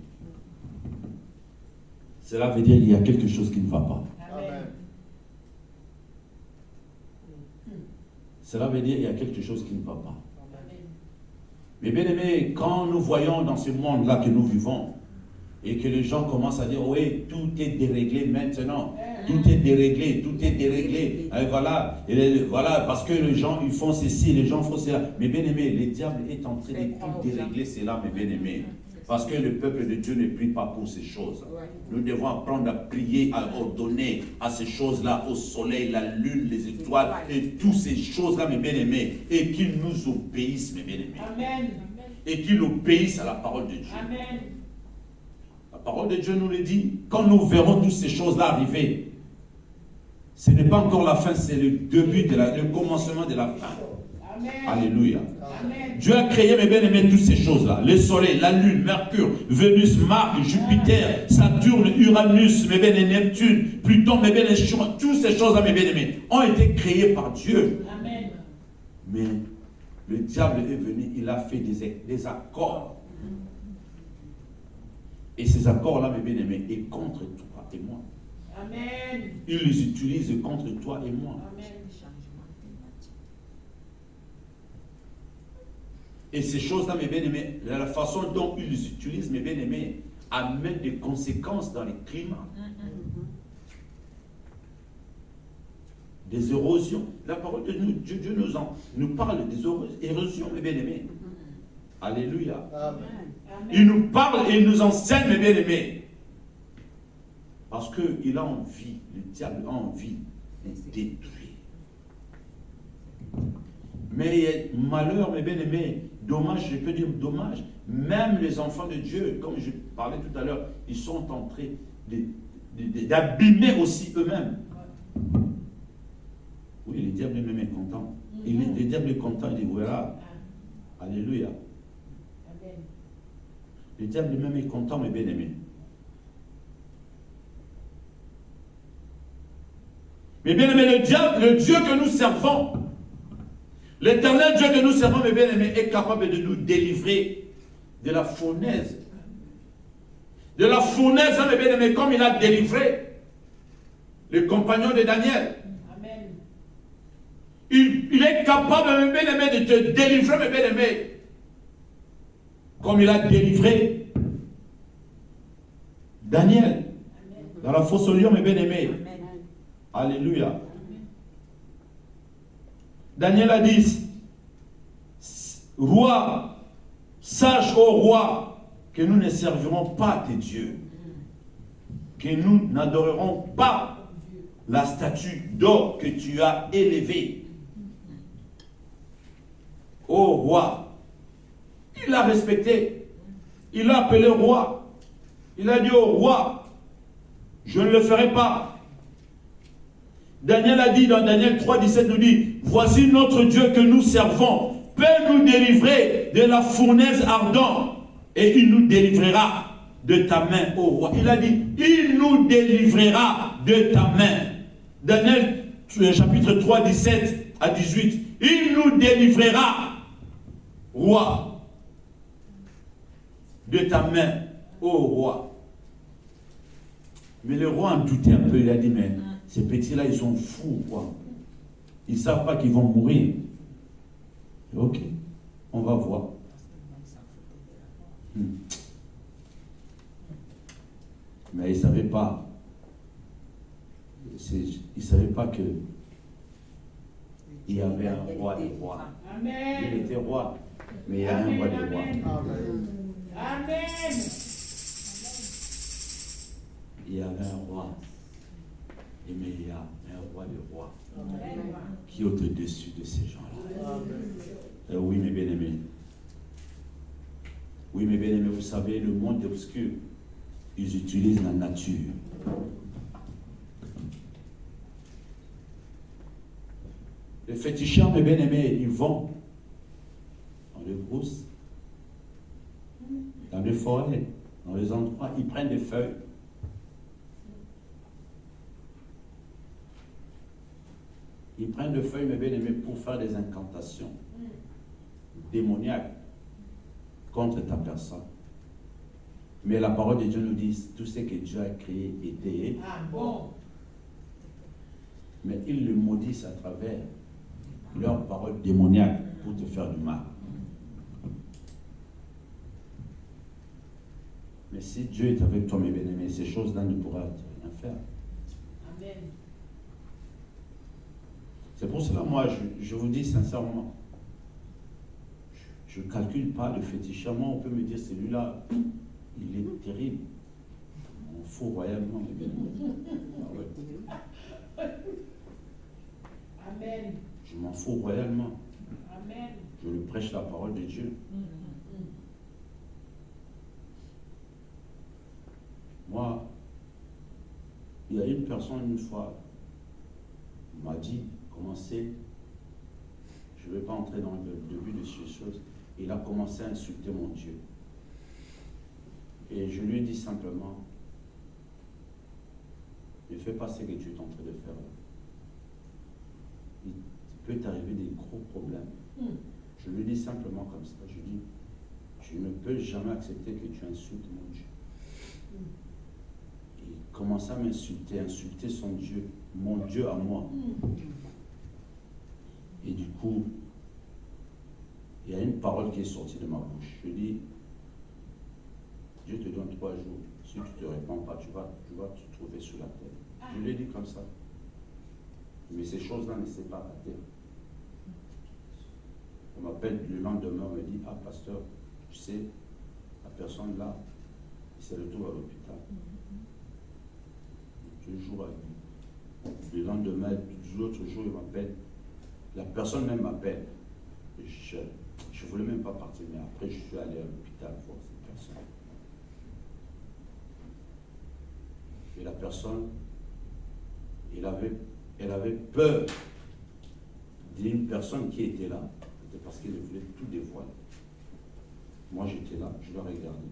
Cela veut dire qu'il y a quelque chose qui ne va pas. Amen. Cela veut dire qu'il y a quelque chose qui ne va pas. Mais bien aimé, quand nous voyons dans ce monde-là que nous vivons, et que les gens commencent à dire, oui, tout est déréglé maintenant, tout est déréglé, tout est déréglé, et voilà, parce que les gens, ils font ceci, les gens font cela. Mais bien aimé, le diable est en train de tout dérégler cela, mes bien aimés. Parce que le peuple de Dieu ne prie pas pour ces choses. Nous devons apprendre à prier, à ordonner à ces choses-là, au soleil, la lune, les étoiles, et toutes ces choses-là, mes bien-aimés, et qu'ils nous obéissent, mes bien-aimés. Amen. Et qu'ils obéissent à la parole de Dieu. Amen. La parole de Dieu nous le dit. Quand nous verrons toutes ces choses-là arriver, ce n'est pas encore la fin, c'est le début, le commencement de la fin. Alléluia. Amen. Dieu a créé, mes bien-aimés, toutes ces choses-là. Le soleil, la lune, Mercure, Vénus, Mars, Jupiter, Saturne, Uranus, mes bien-aimés, Neptune, Pluton, mes bien-aimés, toutes ces choses-là, mes bien-aimés, ont été créées par Dieu. Amen. Mais le diable est venu, il a fait des accords. Et ces accords-là, mes bien-aimés, est contre toi et moi. Amen. Il les utilise contre toi et moi. Amen. Et ces choses-là, mes bien-aimés, la façon dont ils les utilisent, mes bien-aimés, amène des conséquences dans les climats. Des érosions. La parole de Dieu nous parle des érosions, mes bien-aimés. Alléluia. Amen. Il nous parle et il nous enseigne, mes bien-aimés. Parce qu'il a envie, le diable a envie de détruire. Mais il y a malheur, mes bien-aimés, dommage, je peux dire dommage. Même les enfants de Dieu, comme je parlais tout à l'heure, ils sont en train d'abîmer aussi eux-mêmes. Oui, le diable même est content. Le diable est content, il dit voilà. Alléluia. Le diable même est content, mes bien-aimés. Mais bien-aimés, le Dieu que nous servons, l'éternel Dieu que nous servons, mes bien-aimés, est capable de nous délivrer de la fournaise. De la fournaise, mes bien-aimés, comme il a délivré le compagnon de Daniel. Amen. Il est capable, mes bien-aimés, de te délivrer, mes bien-aimés, comme il a délivré Daniel dans la fosse au lion, mes bien-aimés. Alléluia. Daniel a dit, roi, sache ô roi que nous ne servirons pas tes dieux, que nous n'adorerons pas la statue d'or que tu as élevée. Ô roi, il l'a respecté, il l'a appelé roi, il a dit au roi, je ne le ferai pas. Daniel a dit dans Daniel 3,17 nous dit, voici notre Dieu que nous servons, peut nous délivrer de la fournaise ardente et il nous délivrera de ta main, ô roi. Il a dit, il nous délivrera de ta main. Daniel chapitre 3, 17 à 18, il nous délivrera, roi, de ta main, ô roi. Mais le roi en doutait un peu, il a dit, mais ces petits-là, ils sont fous, quoi. Ils ne savent pas qu'ils vont mourir. Ok, on va voir. Mais ils ne savaient pas. Ils ne savaient pas que il y avait un roi des rois. Amen. Il était roi, mais il y a un roi des rois. Amen. Il y avait un roi. Mais il y a un roi des rois qui est au-dessus de ces gens-là. Oui, mes bien-aimés. Oui, mes bien-aimés, vous savez, le monde obscur, ils utilisent la nature. Les fétichards, mes bien-aimés, ils vont dans les brousses, dans les forêts, dans les endroits, ils prennent des feuilles. Ils prennent des feuilles, mes bien-aimés, pour faire des incantations démoniaques contre ta personne. Mais la parole de Dieu nous dit, tout ce que Dieu a créé était bon. Mais ils le maudissent à travers leurs paroles démoniaques pour te faire du mal. Mais si Dieu est avec toi, mes bien-aimés, ces choses-là ne pourront rien faire. Amen. C'est pour cela, moi, je vous dis sincèrement, je ne calcule pas le féticheur. Moi, on peut me dire, celui-là, il est terrible. On fout royalement, mes bien-aimés. Ah ouais. Amen. Je m'en fous royalement. Amen. Je lui prêche la parole de Dieu. Moi, il y a une personne une fois m'a dit, comment c'est? je ne vais pas entrer dans le début de ces choses. Il a commencé à insulter mon Dieu. Et je lui ai dit simplement, ne fais pas ce que tu es en train de faire là. Il peut t'arriver des gros problèmes. Je lui dis simplement comme ça, je dis, je ne peux jamais accepter que tu insultes mon Dieu. Il commence à m'insulter, insulter son Dieu, mon Dieu à moi. Et du coup, il y a une parole qui est sortie de ma bouche. Je dis, Dieu te donne 3 jours. Si tu ne te réponds pas, tu vas te trouver sur la terre. Je l'ai dit comme ça. Mais ces choses-là ne s'est pas à terre. On m'appelle le lendemain, on me dit, ah pasteur, tu sais, la personne là, il se retrouve à l'hôpital. 2 jours à lui. Le lendemain, 2 autres jours, il m'appelle. La personne même m'appelle. Je ne voulais même pas partir, mais après je suis allé à l'hôpital voir cette personne. Et la personne, elle avait peur d'une personne qui était là. C'était parce qu'elle voulait tout dévoiler. Moi j'étais là, je l'ai regardé.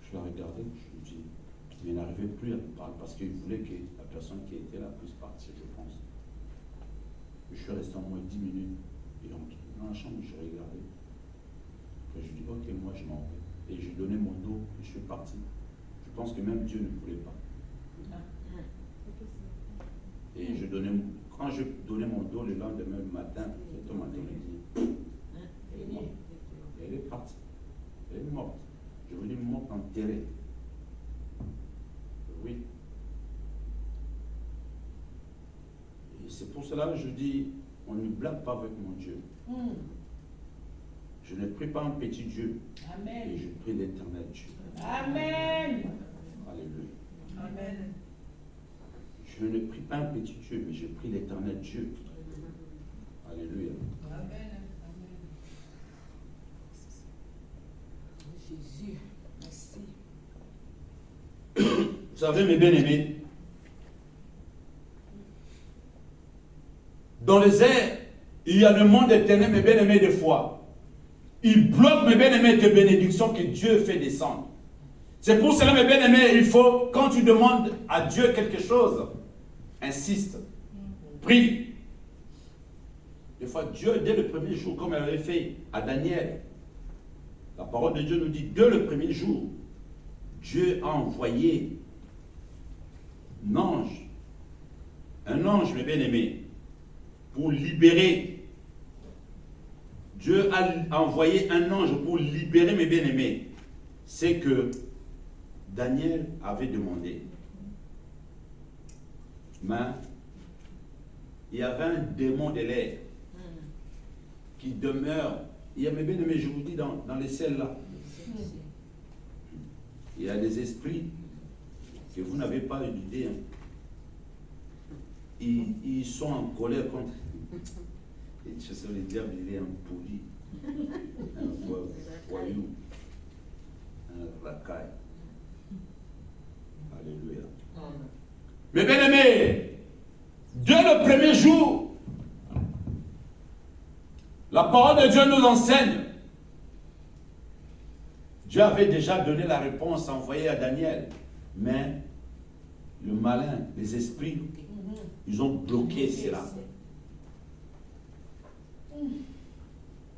Je l'ai regardé, je lui dis, mais il n'arrivait plus à me parler parce qu'il voulait que la personne qui était là puisse partir, je pense. Je suis resté au moins 10 minutes. Et donc, dans la chambre, je regardais. Après, je dis, ok, moi je m'en vais. Et je donnais mon dos et je suis parti. Je pense que même Dieu ne voulait pas. Et quand je donnais mon dos le lendemain matin, il m'a dit, elle est morte. Elle est partie. Elle est morte. Je veux dire morte enterrée. Oui. Et c'est pour cela que je dis, on ne blague pas avec mon Dieu. Je ne prie pas un petit Dieu. Amen. Et je prie l'éternel Dieu. Amen. Alléluia. Amen. Je ne prie pas un petit Dieu, mais je prie l'éternel Dieu. Alléluia. Amen. Jésus, merci. Vous savez, mes bien-aimés, dans les airs, il y a le monde éternel, mes bien-aimés, de foi. Il bloque, mes bien-aimés, de bénédictions que Dieu fait descendre. C'est pour cela, mes bien-aimés, il faut, quand tu demandes à Dieu quelque chose, insiste, prie. Des fois, Dieu, dès le premier jour, comme elle avait fait à Daniel, la parole de Dieu nous dit, dès le premier jour, Dieu a envoyé un ange, mes bien-aimés, pour libérer. Dieu a envoyé un ange pour libérer mes bien-aimés. C'est que Daniel avait demandé. Mais il y avait un démon de l'air qui demeure. Il y a, mes bien-aimés, je vous dis, dans les ciels là, il y a des esprits que vous n'avez pas d'idée. Ils sont en colère contre. Et je sais, le diable, il est impoli, un voyou, un racaille. Alléluia. Mais bien aimé, dès le premier jour, la parole de Dieu nous enseigne. Dieu avait déjà donné la réponse envoyée à Daniel. Mais le malin, les esprits, ils ont bloqué cela.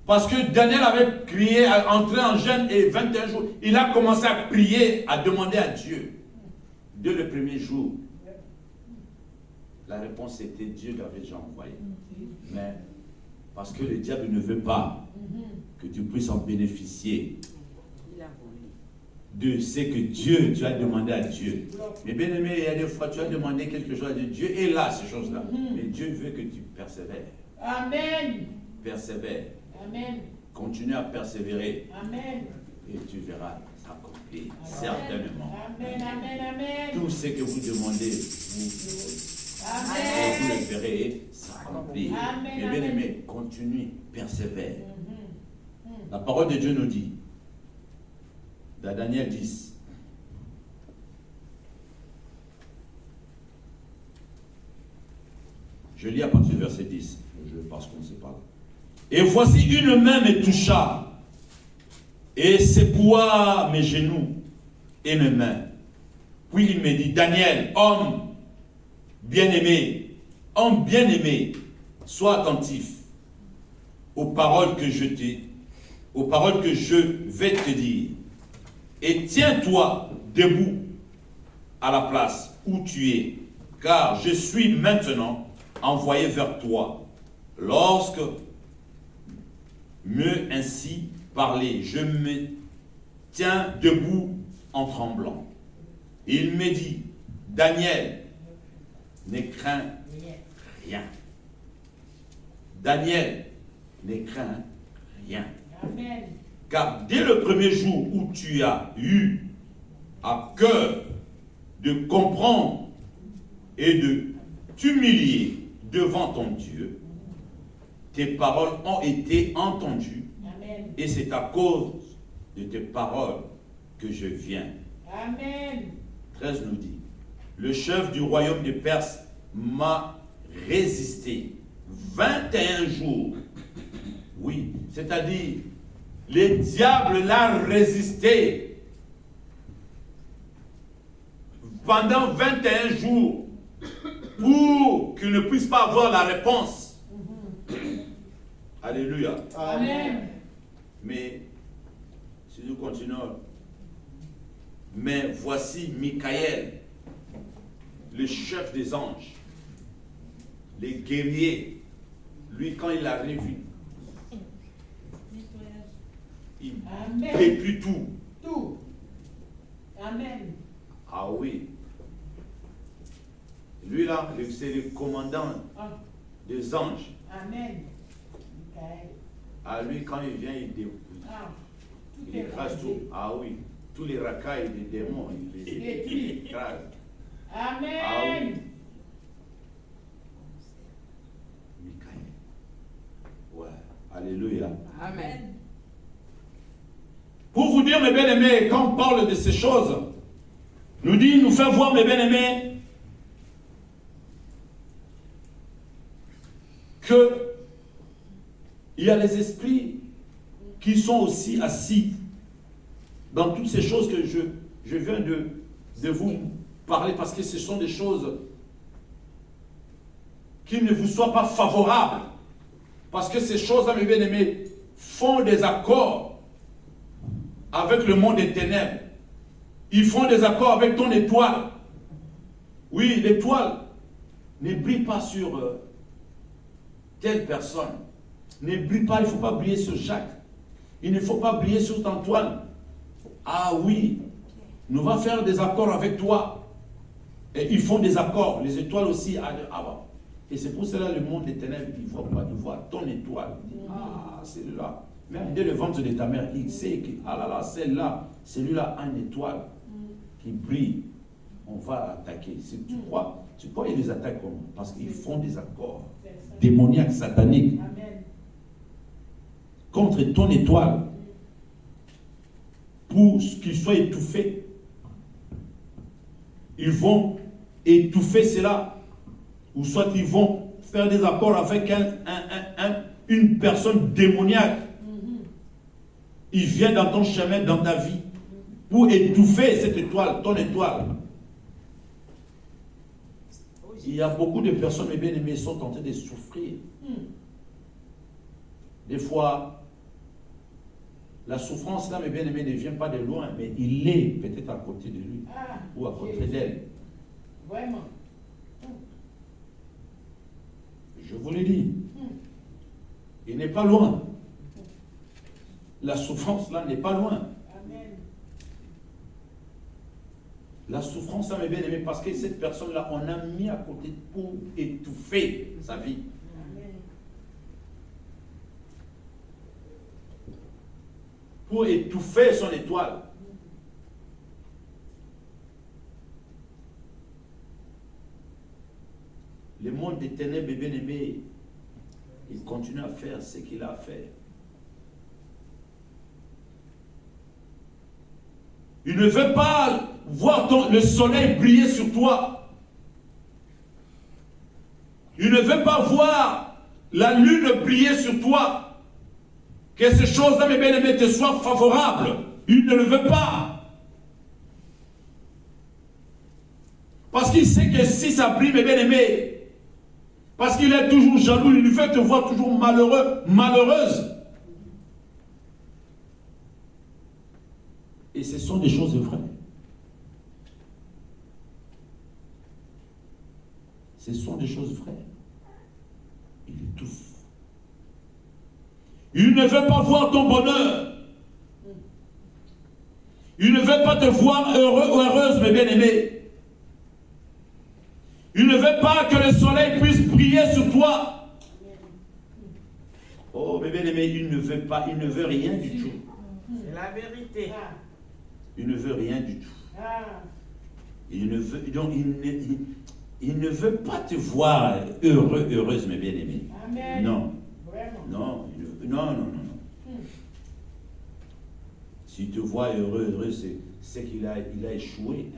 Parce que Daniel avait crié, entré en jeûne et 21 jours, il a commencé à prier, à demander à Dieu. Dès le premier jour, la réponse était Dieu l'avait déjà envoyé. Mais parce que le diable ne veut pas que tu puisses en bénéficier de ce que Dieu, tu as demandé à Dieu. Mais bien aimé, il y a des fois tu as demandé quelque chose à Dieu. Dieu est là, ces choses-là. Mais Dieu veut que tu persévères. Amen. Persévère. Amen. Continue à persévérer. Amen. Et tu verras s'accomplir, certainement. Amen. Amen. Amen. Tout ce que vous demandez, vous le verrez s'accomplir. Mais bien aimé, continue, persévère. La parole de Dieu nous dit, dans Daniel 10, Je lis à partir du verset 10, parce qu'on ne sait pas. Et voici une main me toucha, et secoua mes genoux et mes mains. Puis il me dit, Daniel, homme bien-aimé, sois attentif aux paroles que je vais te dire. Et tiens-toi debout à la place où tu es, car je suis maintenant envoyé vers toi. Lorsque me ainsi parlé, je me tiens debout en tremblant. Il me dit, Daniel, ne crains rien. Daniel, ne crains rien. Amen. Car dès le premier jour où tu as eu à cœur de comprendre et de t'humilier devant ton Dieu, tes paroles ont été entendues. Amen. Et c'est à cause de tes paroles que je viens. Amen. 13 nous dit, le chef du royaume des Perses m'a résisté 21 jours. Oui, c'est-à-dire, le diable l'a résisté pendant 21 jours pour qu'il ne puisse pas avoir la réponse. Alléluia. Amen. Mais, si nous continuons, mais voici Michael, le chef des anges, les guerriers, lui quand il arrive, il Amen. détruit tout. Tout. Amen. Ah oui. Lui là, c'est le commandant Ah. des anges. Amen. Michael. Ah lui, quand il vient, il détruit. Ah. Tout Il est écrase rasé. tout. Ah oui. Tous les racailles des démons, il les écrase. Amen. Ah oui. Michael. Ouais. Alléluia. Amen. Pour vous dire, mes bien-aimés, quand on parle de ces choses, nous fait voir, mes bien-aimés, que il y a les esprits qui sont aussi assis dans toutes ces choses que je viens de vous parler, parce que ce sont des choses qui ne vous soient pas favorables. Parce que ces choses-là, mes bien-aimés, font des accords avec le monde des ténèbres. Ils font des accords avec ton étoile. Oui, l'étoile ne brille pas sur telle personne. Ne brille pas, il ne faut pas briller sur Jacques. Il ne faut pas briller sur Antoine. Ah oui, nous allons faire des accords avec toi. Et ils font des accords, les étoiles aussi. Et c'est pour cela le monde des ténèbres, il ne voit pas, il voit ton étoile. Il dit, ah, celui-là. Même dès le ventre de ta mère, il sait que, ah là là, celle-là, celui-là a une étoile qui brille. On va attaquer. Si tu crois, ils les attaquent comment? Parce qu'ils font des accords démoniaques, sataniques, Amen. contre ton étoile, pour qu'il soit étouffé. Ils vont étouffer cela, ou soit ils vont faire des accords avec une personne démoniaque. Il vient dans ton chemin, dans ta vie, pour étouffer cette étoile, ton étoile. Il y a beaucoup de personnes, mes bien-aimés, sont en train de souffrir. Des fois, la souffrance, là, mes bien-aimés, ne vient pas de loin, mais il est peut-être à côté de lui, ou à côté d'elle. Vraiment. Je vous l'ai dit. Il n'est pas loin. La souffrance, là, n'est pas loin. Amen. La souffrance, ça, mes bien-aimés, parce que cette personne-là, on a mis à côté pour étouffer sa vie. Amen. Pour étouffer son étoile. Le monde des ténèbres, bien aimé, il continue à faire ce qu'il a à faire. Il ne veut pas voir le soleil briller sur toi. Il ne veut pas la lune briller sur toi, que ces choses-là, mes bien-aimés, te soient favorables. Il ne le veut pas. Parce qu'il sait que si ça brille, mes bien-aimés, parce qu'il est toujours jaloux, il veut te voir toujours malheureux, malheureuse. Et ce sont des choses vraies. Ce sont des choses vraies. Il étouffe. Il ne veut pas voir ton bonheur. Il ne veut pas te voir heureux ou heureuse, mes bien-aimés. Il ne veut pas que le soleil puisse briller sur toi. Oh, mes bien-aimés, il ne veut pas, il ne veut rien du tout. C'est la vérité. Il ne veut rien du tout. Il ne veut, donc, il ne veut pas te voir heureux, heureuse, mes bien-aimés. Non. Non, non, non, non. S'il te voit heureux, c'est qu'il a échoué.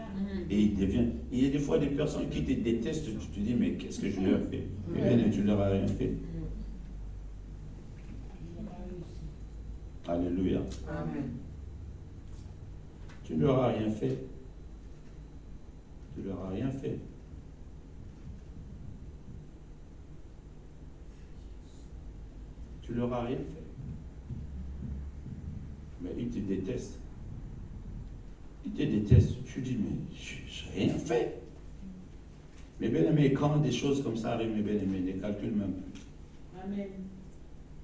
Et il devient. Il y a des fois des personnes qui te détestent, tu te dis, mais qu'est-ce que je leur ai fait? Et tu ne leur as rien fait. Alléluia. Amen. Tu ne leur as rien fait. Tu ne leur as rien fait. Tu leur as rien fait. Mais ils te détestent. Ils te détestent. Tu dis, mais je n'ai rien fait. Mes bien-aimés, quand des choses comme ça arrivent, mes bien-aimés, ne calcule même plus. Amen.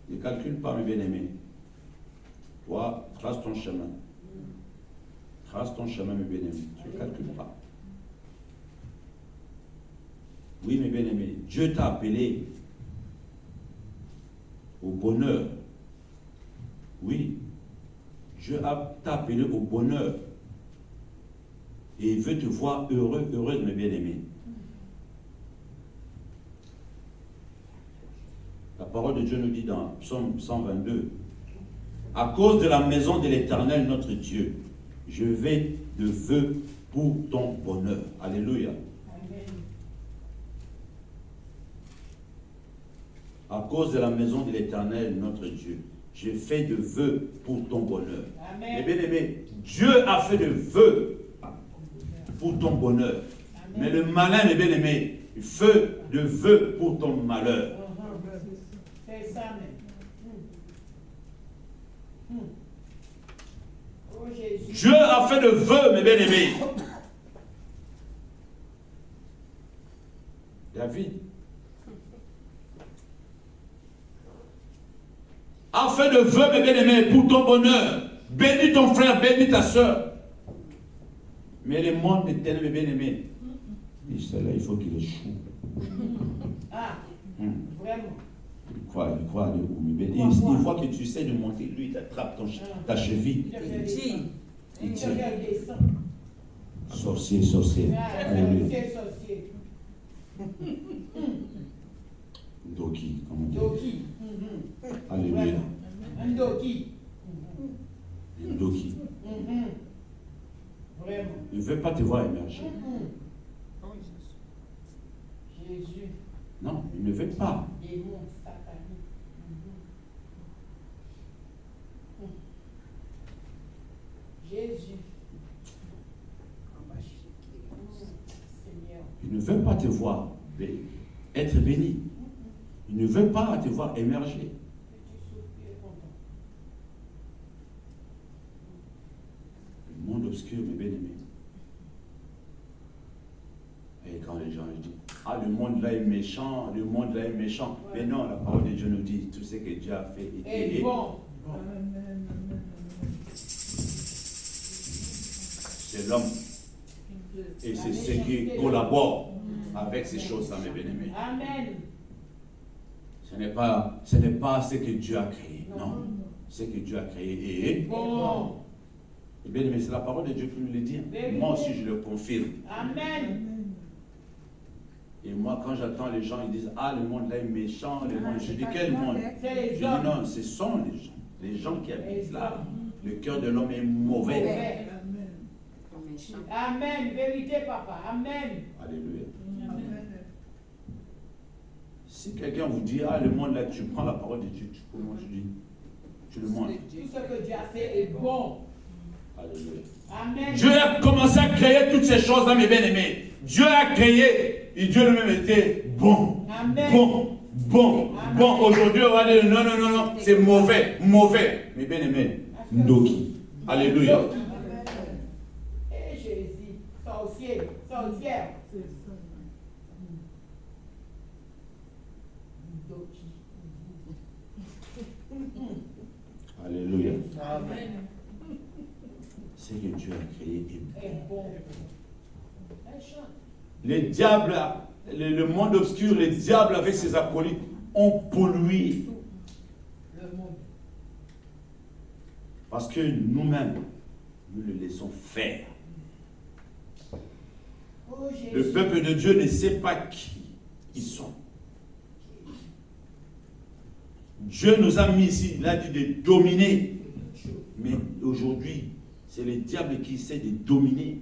Ne calcule pas, mes bien-aimés. Toi, trace ton chemin. Trace ton chemin, mes bien-aimés. Tu ne calcules pas. Oui, mes bien-aimés, Dieu t'a appelé au bonheur. Oui, Dieu t'a appelé au bonheur. Et il veut te voir heureux, heureuse, mes bien-aimés. La parole de Dieu nous dit dans Psaume 122, à cause de la maison de l'Éternel, notre Dieu, je vais de vœux pour ton bonheur. Alléluia. À cause de la maison de l'Éternel, notre Dieu, je fais de vœux pour ton bonheur. Mes bien-aimés, Dieu a fait de vœux pour ton bonheur. Amen. Mais le malin, mes bien-aimés, il fait de vœux pour ton malheur. C'est ça même. Oh, Jésus. Dieu a fait de vœux, mes bien-aimés. David a fait de vœux, mes bien-aimés, pour ton bonheur. Bénis ton frère, bénis ta soeur. Mais le monde éternel, mes bien-aimés, celui-là, il faut qu'il échoue. Ah, vraiment. Il croit il voit que tu essaies de monter, lui, il t'attrape ta cheville. Il tient. Sorcier, sorcier. Alléluia. Sorcier. Doki, comment dire? Doki. Alléluia. Un doki. Doki. Vraiment. Il ne veut pas te voir émerger. Jésus. Non, il ne veut pas. Démon satanique. Jésus. Seigneur. Il ne veut pas te voir être béni. Il ne veut pas te voir émerger. Le monde obscur, mes bien-aimés. Et quand les gens disent, ah, le monde là est méchant, le monde là est méchant. Ouais. Mais non, la parole de Dieu nous dit, tout ce que Dieu a fait est bon. C'est l'homme. Et c'est ce qui collabore avec ces choses-là, mes bien-aimés. Amen. Ce n'est pas ce que Dieu a créé. Non. Ce que Dieu a créé est bon. Et bien aimé, c'est la parole de Dieu qui nous le dit. Moi aussi, je le confirme. Amen. Et moi, quand j'entends les gens, ils disent, ah, le monde là est méchant, le monde. Je dis, quel monde? Je dis, non, ce sont les gens. Les gens qui habitent là. Le cœur de l'homme est mauvais. Amen. Vérité, papa. Amen. Alléluia. Si quelqu'un vous dit, ah, le monde là, tu prends la parole de Dieu, comment tu dis? Tu le montres. Tout ce que Dieu a fait est bon. Alléluia. Amen. Dieu a commencé à créer toutes ces choses là, mes bien-aimés. Dieu a créé et Dieu lui-même était bon. Amen. Bon. Aujourd'hui, on va dire non, c'est mauvais. Mes bien-aimés, Ndoki. Alléluia. Et Jésus, sorcière. Alléluia. Amen. Ce que Dieu a créé est Est bon. Les diables, le monde obscur, les diables avec ses acolytes ont pollué. Le monde. Parce que nous-mêmes, nous le laissons faire. Oh, Jésus. Le peuple de Dieu ne sait pas qui ils sont. Dieu nous a mis ici, il a dit de dominer. Mais aujourd'hui, c'est le diable qui essaie de dominer,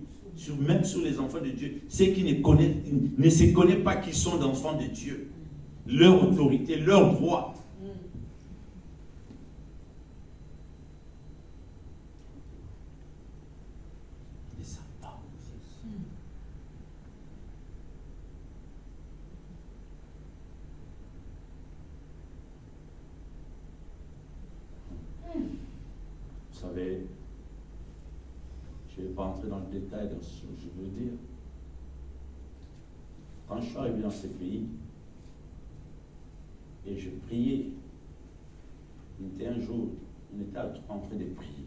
même sur les enfants de Dieu. Ceux qui ne se connaissent pas qui sont des enfants de Dieu. Leur autorité, leur droit. Ils ne savent pas. Vous savez, je ne vais pas entrer dans le détail de ce que je veux dire. Quand je suis arrivé dans ce pays, et je priais, il était un jour, on était en train de prier.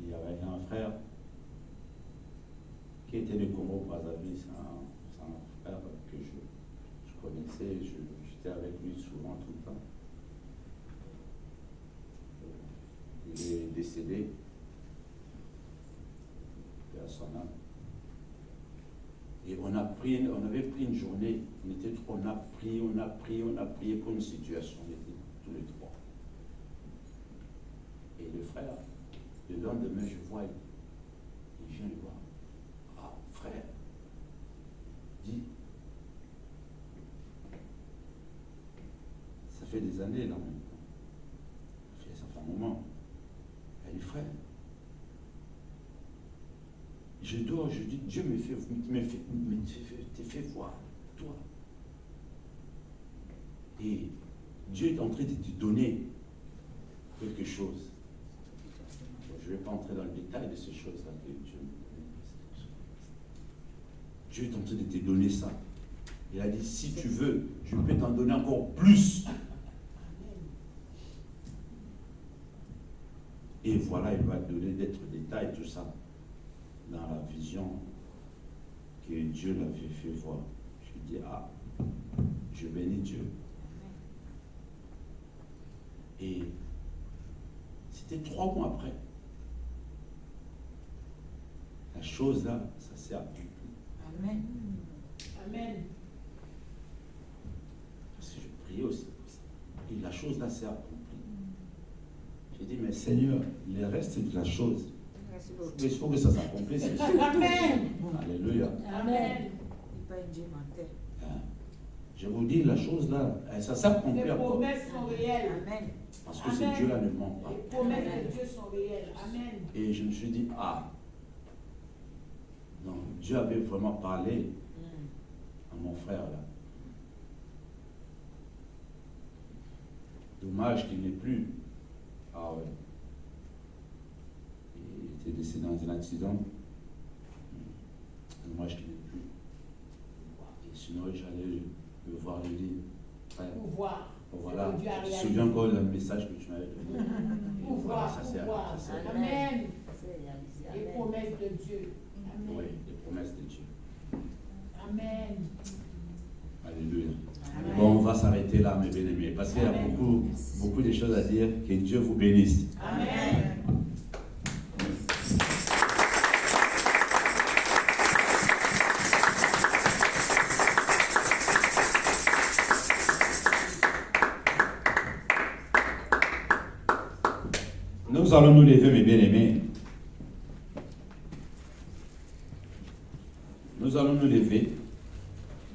Il y avait un frère qui était de Congo-Brazzaville, c'est un frère que je connaissais, j'étais avec lui souvent tout le temps. Il est décédé, il a son âme. Et on avait pris une journée, on a prié pour une situation, on était tous les trois. Et le frère, le lendemain, je vois, il vient le voir. Ah, frère, dis, ça fait des années là maintenant. Ça fait un moment. Elle dit, frère, je dors, je dis, Dieu te fait voir, toi. Et Dieu est en train de te donner quelque chose. Je ne vais pas entrer dans le détail de ces choses-là que Dieu me donne. Dieu est en train de te donner ça. Il a dit, si tu veux, je peux t'en donner encore plus. Et voilà, il va donner d'autres détails, tout ça, dans la vision que Dieu l'avait fait voir. Je dis, ah, je bénis Dieu. Et c'était 3 mois après. La chose là, ça s'est accompli. Amen. Amen. Parce que je priais aussi pour ça. Et la chose là s'est accomplie. J'ai dit, mais Seigneur, le reste de la chose, il faut que ça s'accomplisse. Amen. Alléluia. Amen. Je vous dis, la chose là, ça s'accomplit Les encore. promesses sont réelles. Amen. Parce que ce Dieu-là ne ment pas. Les promesses de Dieu sont réelles. Amen. Et je me suis dit, ah, non, Dieu avait vraiment parlé à mon frère là. Dommage qu'il n'ait plus. Ah ouais. Il était décédé dans un accident. Dommage qu'il n'ait plus. Et sinon, j'allais le voir et lui dire, frère, Pouvoir. voilà, je me souviens encore le message que tu m'avais donné. Pouvoir, ça c'est pouvoir. Amen. Les promesses de Dieu. Amen. Oui, les promesses de Dieu. Amen. Alléluia. Amen. Bon, on va s'arrêter là, mes bien-aimés, parce qu'il y a beaucoup de choses à dire. Que Dieu vous bénisse. Amen. Nous allons nous lever, mes bien-aimés. Nous allons nous lever.